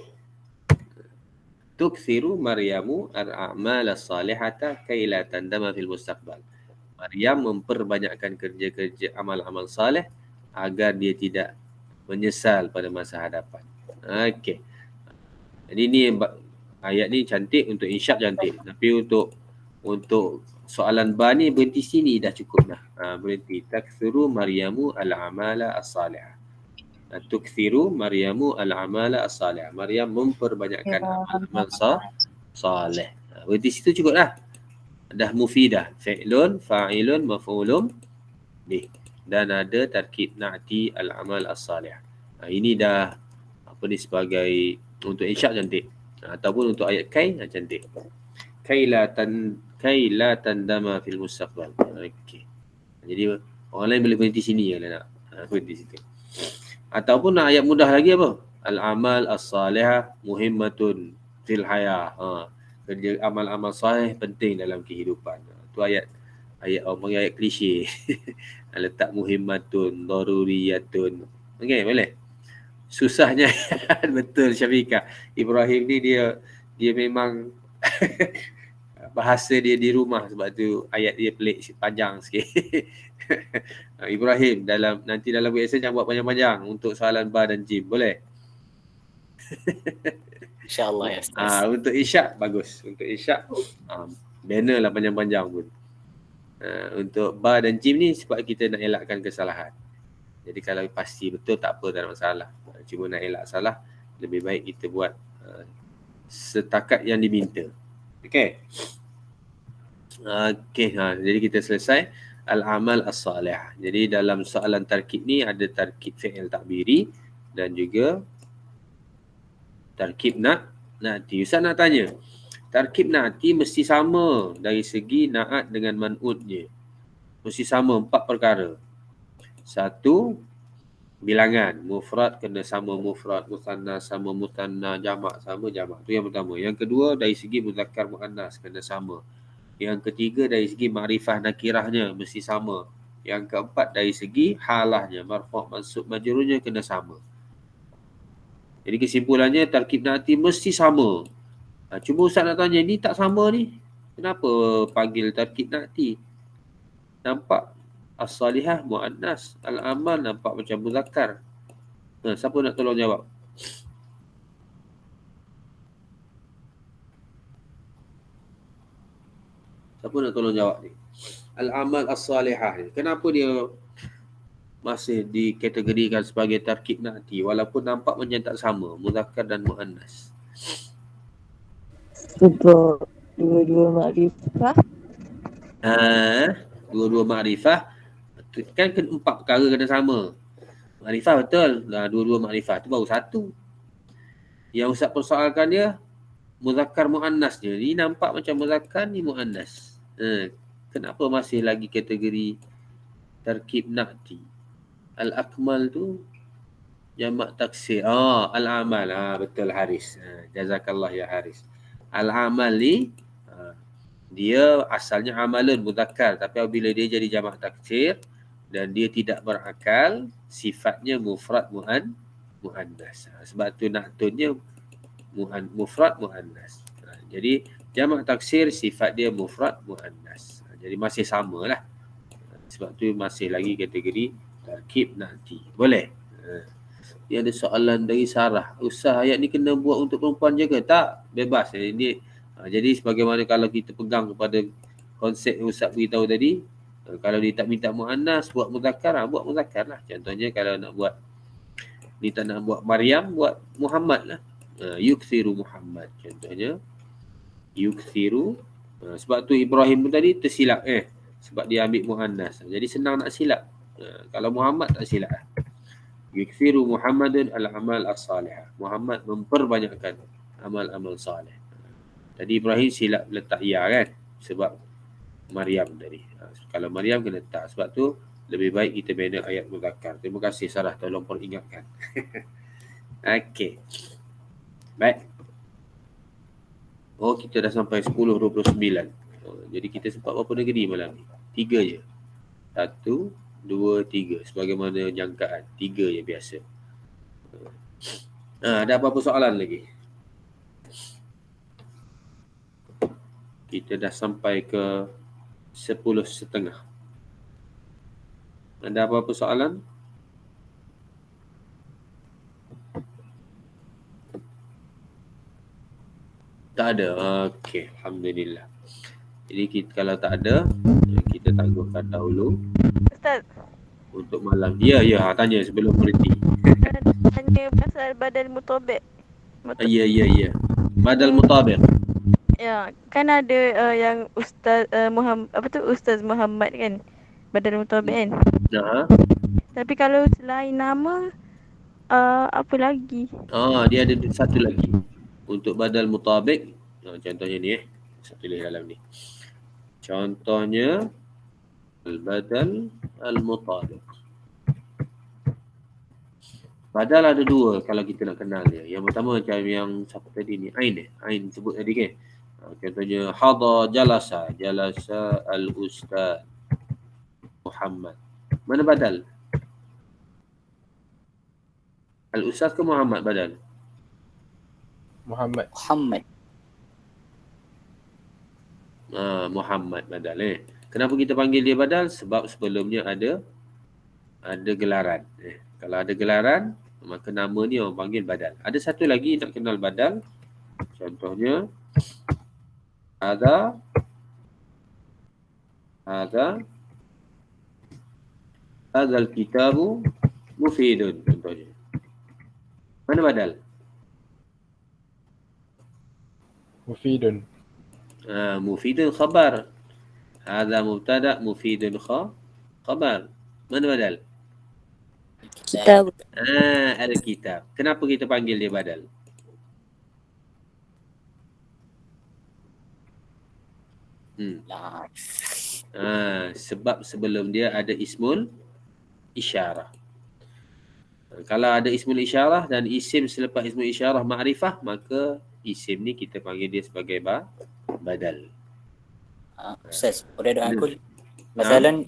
Tukthiru Maryamu al-a'mal as-salihata kay la tandama fil mustaqbal. Maryam memperbanyakkan kerja-kerja amal-amal saleh agar dia tidak menyesal pada masa hadapan. Okey. Jadi ni ayat ni cantik, untuk insya cantik. Tapi untuk soalan ba ni berhenti sini dah cukup dah. Berhenti. Takthiru Maryamu al-amala as-salihah. Tukthiru Maryamu al-amala as-salihah. Maryam memperbanyakkan amal saleh. Berhenti situ cukup dah. Dah mufidah. Fi'lun, fa'ilun, maf'ulun bih. Dan ada tarkib na'ti al-amal as-salihah. Ini dah sebagai untuk insya cantik. Ataupun untuk ayat kai cantik. Kai la tandama fil mustaqbal. Okey. Jadi orang lain boleh berhenti sini kalau nak. Berhenti situ. Ataupun nak ayat mudah lagi apa? Al-amal as-salihah muhimmatun fil hayah. Kerja amal-amal salih penting dalam kehidupan. Tu ayat orang ayat klise. Letak muhimmatun, daruriyatun. Okey, boleh. Susahnya betul Syafiqah. Ibrahim ni dia memang bahasa dia di rumah, sebab tu ayat dia pelik panjang sikit. Ibrahim nanti dalam WhatsApp jangan buat panjang-panjang untuk soalan ba dan jim, boleh? InsyaAllah ya Ustaz. Untuk isyak bagus. Untuk isyak banner lah panjang-panjang pun. Untuk ba dan jim ni sebab kita nak elakkan kesalahan. Jadi kalau pasti betul tak apa, tak ada masalah. Cuma nak elak salah, lebih baik kita buat setakat yang diminta. Okey. Jadi kita selesai al-amal as-salih. Jadi dalam soalan tarkib ni ada tarkib fi'il takbiri dan juga tarkib na'ti. Ustaz nak tanya, tarkib na'ti mesti sama dari segi na'at dengan man'udnya. Mesti sama 4 perkara. 1, bilangan. Mufrad kena sama mufrad, musanna sama musanna, jamak sama jamak. Tu yang pertama. Yang kedua, dari segi muzakkar muannas kena sama. Yang ketiga, dari segi makrifah nakirahnya mesti sama. Yang keempat, dari segi halahnya, marfu' mansub majrurnya kena sama. Jadi kesimpulannya tarkib na'ti mesti sama. Cuma Ustaz nak tanya, ni tak sama ni. Kenapa panggil tarkib na'ti? Nampak as-salihah muannas, al-amal nampak macam muzakkar. Siapa nak tolong jawab? Siapa nak tolong jawab ni? Al-amal as-salihah ni, kenapa dia masih dikategorikan sebagai tarkib na'ti walaupun nampak macam tak sama, muzakkar dan muannas? Sebab dua-dua makrifah. Dua-dua makrifah kan 4 perkara kena sama. Makrifah betul. Dua-dua makrifah tu baru satu. Yang Ustaz persoalkan dia muzakkar muannasnya. Ni nampak macam muzakkar, ni muannas. Kenapa masih lagi kategori tarkib na'ti? Al-akmal tu jamak taksir. Al-amal. Betul Haris. Jazakallah ya Haris. Al-amal ni dia asalnya amalun muzakkar, tapi apabila dia jadi jamak taksir dan dia tidak berakal, sifatnya mufrad muannas. Sebab tu na'tunnya mufrad muannas. Jadi jamak taksir sifat dia mufrad muannas. Jadi masih samalah. Sebab tu masih lagi kategori tarkib na'ti. Boleh? Dia ada soalan dari Sarah. Ustaz, ayat ni kena buat untuk perempuan je ke? Tak, bebas. Jadi sebagaimana kalau kita pegang kepada konsep yang Ustaz beritahu tadi, kalau dia tak minta muannas, buat muzakkar, buat muzakkar lah. Contohnya kalau nak buat, ni tak nak buat Maryam, buat Muhammad lah. Yukthiru Muhammad. Contohnya, yukthiru. Sebab tu Ibrahim pun tadi tersilap. Sebab dia ambil muannas. Jadi senang nak silap. Kalau Muhammad tak silap lah. Yukthiru Muhammadun al-amal as-salihah. Muhammad memperbanyakkan amal-amal salih. Tadi Ibrahim silap letak ya kan? Sebab Maryam tadi. Kalau Maryam kena tak. Sebab tu lebih baik kita bina ayat muzakkar. Terima kasih Sarah, tolong peringatkan. Okey. Baik. Oh, kita dah sampai 10.29. Jadi kita sempat berapa negeri malam ni? 3 je. 1, 2, 3. Sebagaimana jangkaan. 3 je biasa. Ada apa-apa soalan lagi? Kita dah sampai ke 10.30. Ada apa-apa soalan? Tak ada. Okey, alhamdulillah. Jadi kita, kalau tak ada, kita tangguhkan dahulu Ustaz, untuk malam. Ya, tanya sebelum berhenti. tanya pasal badal mutabik. Ya. Badal mutabiq. Ya, kan ada yang Ustaz Muhammad, Ustaz Muhammad kan? Badal mutabik kan? Tapi kalau selain nama, apa lagi? Dia ada satu lagi. Untuk badal mutabiq, contohnya ni saya tulis dalam ni. Contohnya al-badal al-mutabiq. Badal ada 2 kalau kita nak kenal dia. Yang pertama macam yang siapa tadi ni, Ain sebut tadi kan. Contohnya hadha jalasa al-ustaz Muhammad. Mana badal? Al-ustaz ke Muhammad badal? Muhammad. Muhammad badal Kenapa kita panggil dia badal? Sebab sebelumnya ada gelaran. Kalau ada gelaran, maka nama ni orang panggil badal. Ada satu lagi nak kenal badal. Contohnya ada al-kitabu mufidun. Contohnya. Mana badal? Mufidun. Mufidun khabar. Hadha mubtada mufidun khabar. Mana badal? Kitab. Al-kitab. Kenapa kita panggil dia badal? Sebab sebelum dia ada ismul isyarah. Kalau ada ismul isyarah dan isim selepas ismul isyarah ma'rifah, maka isim ni kita panggil dia sebagai badal. أستاذ أريد أن أقول مثلا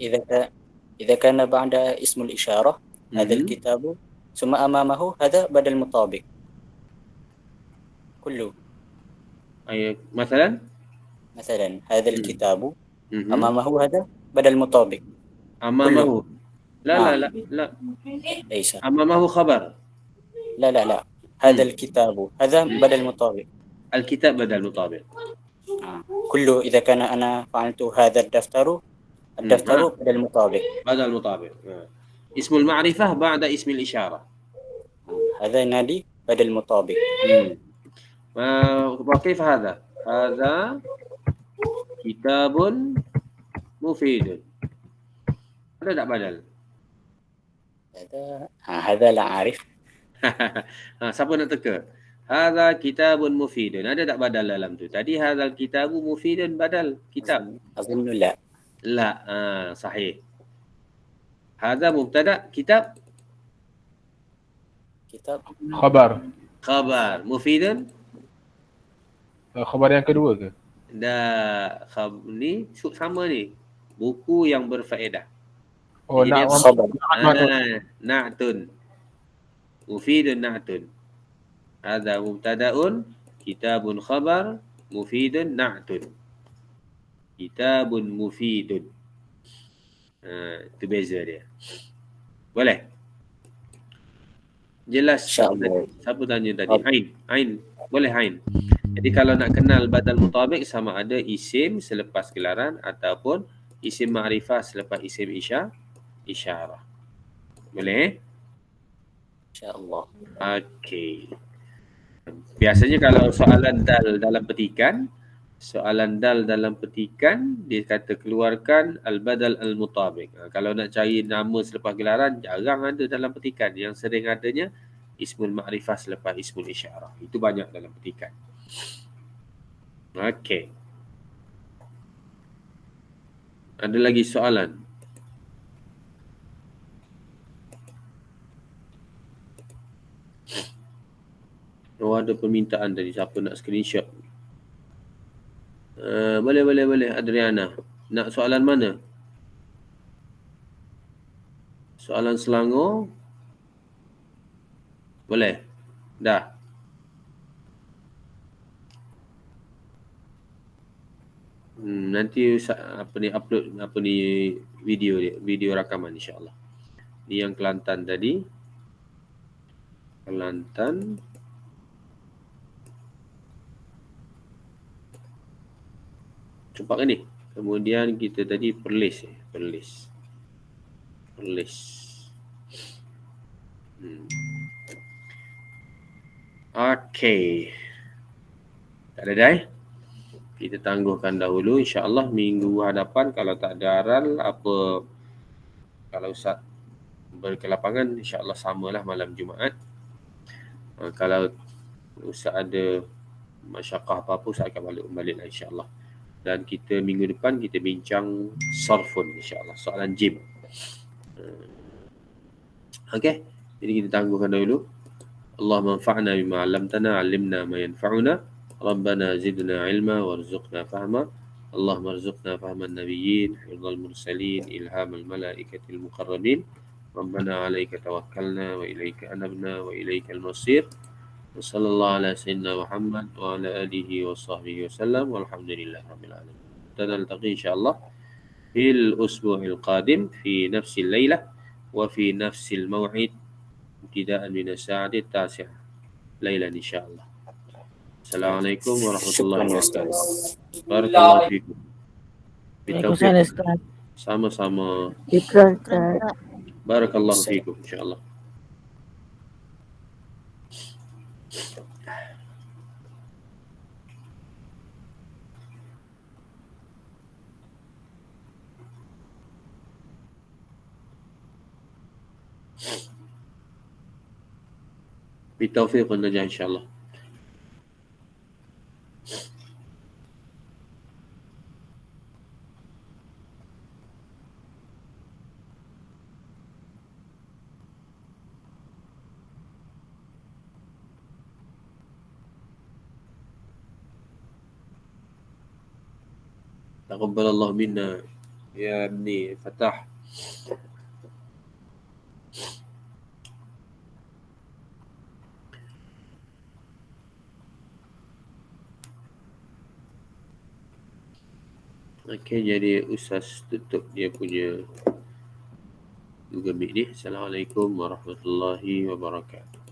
إذا كان بعد اسم الإشارة هذا الكتاب ثم أمامه هذا بدل مطابق كله. مثلا هذا الكتاب أمامه هذا بدل مطابق. أمامه لا ليس أمامه خبر. لا هذا الكتاب هذا بدل مطابق. الكتاب بدل مطابق. كله إذا كان أنا فعلت هذا الدفتر بدل مطابق. بدل مطابق. اسم المعرفة بعد اسم الإشارة. هذا نادي بدل مطابق. وكيف هذا؟ هذا كتاب مفيد. هذا لا بدل. هذا لا أعرف. Siapa nak teka? Hadza kitabun mufidun. Ada tak badal dalam tu? Tadi hadzal kitabu mufidun badal kitab. أظن لا. لا. صحيح. Hadza mubtada kitab. Khabar. Mufidun. Khabar yang kedua ke? Ni sama ni. Buku yang berfaedah. Oh, Jadi na'tun. Na'tun. mufidun na'tun. Hadha mubtada'un, kitabun khabar, mufidun na'tun. Kitabun mufidun. Itu beza dia. Boleh? Jelas siapa tadi? Siapa tanya tadi? Ain. Boleh Ain. Jadi kalau nak kenal badal mutabik sama ada isim selepas gelaran ataupun isim ma'rifah selepas isim isyarah. Boleh? InsyaAllah. Okey. Biasanya kalau soalan dal dalam petikan dia kata keluarkan al-badal al-mutabik. Kalau nak cari nama selepas gelaran jarang ada dalam petikan. Yang sering adanya ismul ma'rifah selepas ismul isyarah. Itu banyak dalam petikan. Okey. Ada lagi soalan? Oh, ada permintaan tadi. Siapa nak screenshot? Boleh. Adriana. Nak soalan mana? Soalan Selangor? Boleh? Dah? Nanti upload video rakaman insya-Allah. Ni yang Kelantan tadi. Kelantan. Cepat kan ni? Kemudian kita tadi Perlis. Okey. Tak ada dah. Kita tangguhkan dahulu. InsyaAllah minggu hadapan kalau tak ada aral apa, kalau Ustaz berkelapangan insyaAllah samalah malam Jumaat. Kalau Ustaz ada masyarakat apa-apa Ustaz akan balik lah insyaAllah. Dan kita minggu depan kita bincang sarfun insyaAllah, soalan jim. Okey, jadi kita tangguhkan dahulu. Allahumma anfa'na bima 'allamtana, 'allimna ma yanfa'una. Rabbana zidna ilma warzuqna fahma. Allahumma arzuqna fahman nabiyyin, hifdzal mursalin, ilhamal malaikatil muqarrabin. Rabbana 'alaika tawakkalna wa ilaika anabna wa ilaikal masir. وصلى الله على سيدنا محمد وعلى آله وصحبه وسلم والحمد لله رب العالمين. نلتقي إن شاء الله في الأسبوع القادم في نفس الليلة وفي نفس الموعد ابتداء من الساعة 9 ليلا إن شاء الله. السلام عليكم ورحمة الله وبركاته. بارك الله فيكم. بالتوفيق. Sama-sama. بارك الله فيكم إن شاء الله. بالتوفيق والنجاح إن شاء الله. تقبل الله منا يا ابني فتح. Okey, jadi Ustaz tutup dia punya Google Meet ni. Assalamualaikum warahmatullahi wabarakatuh.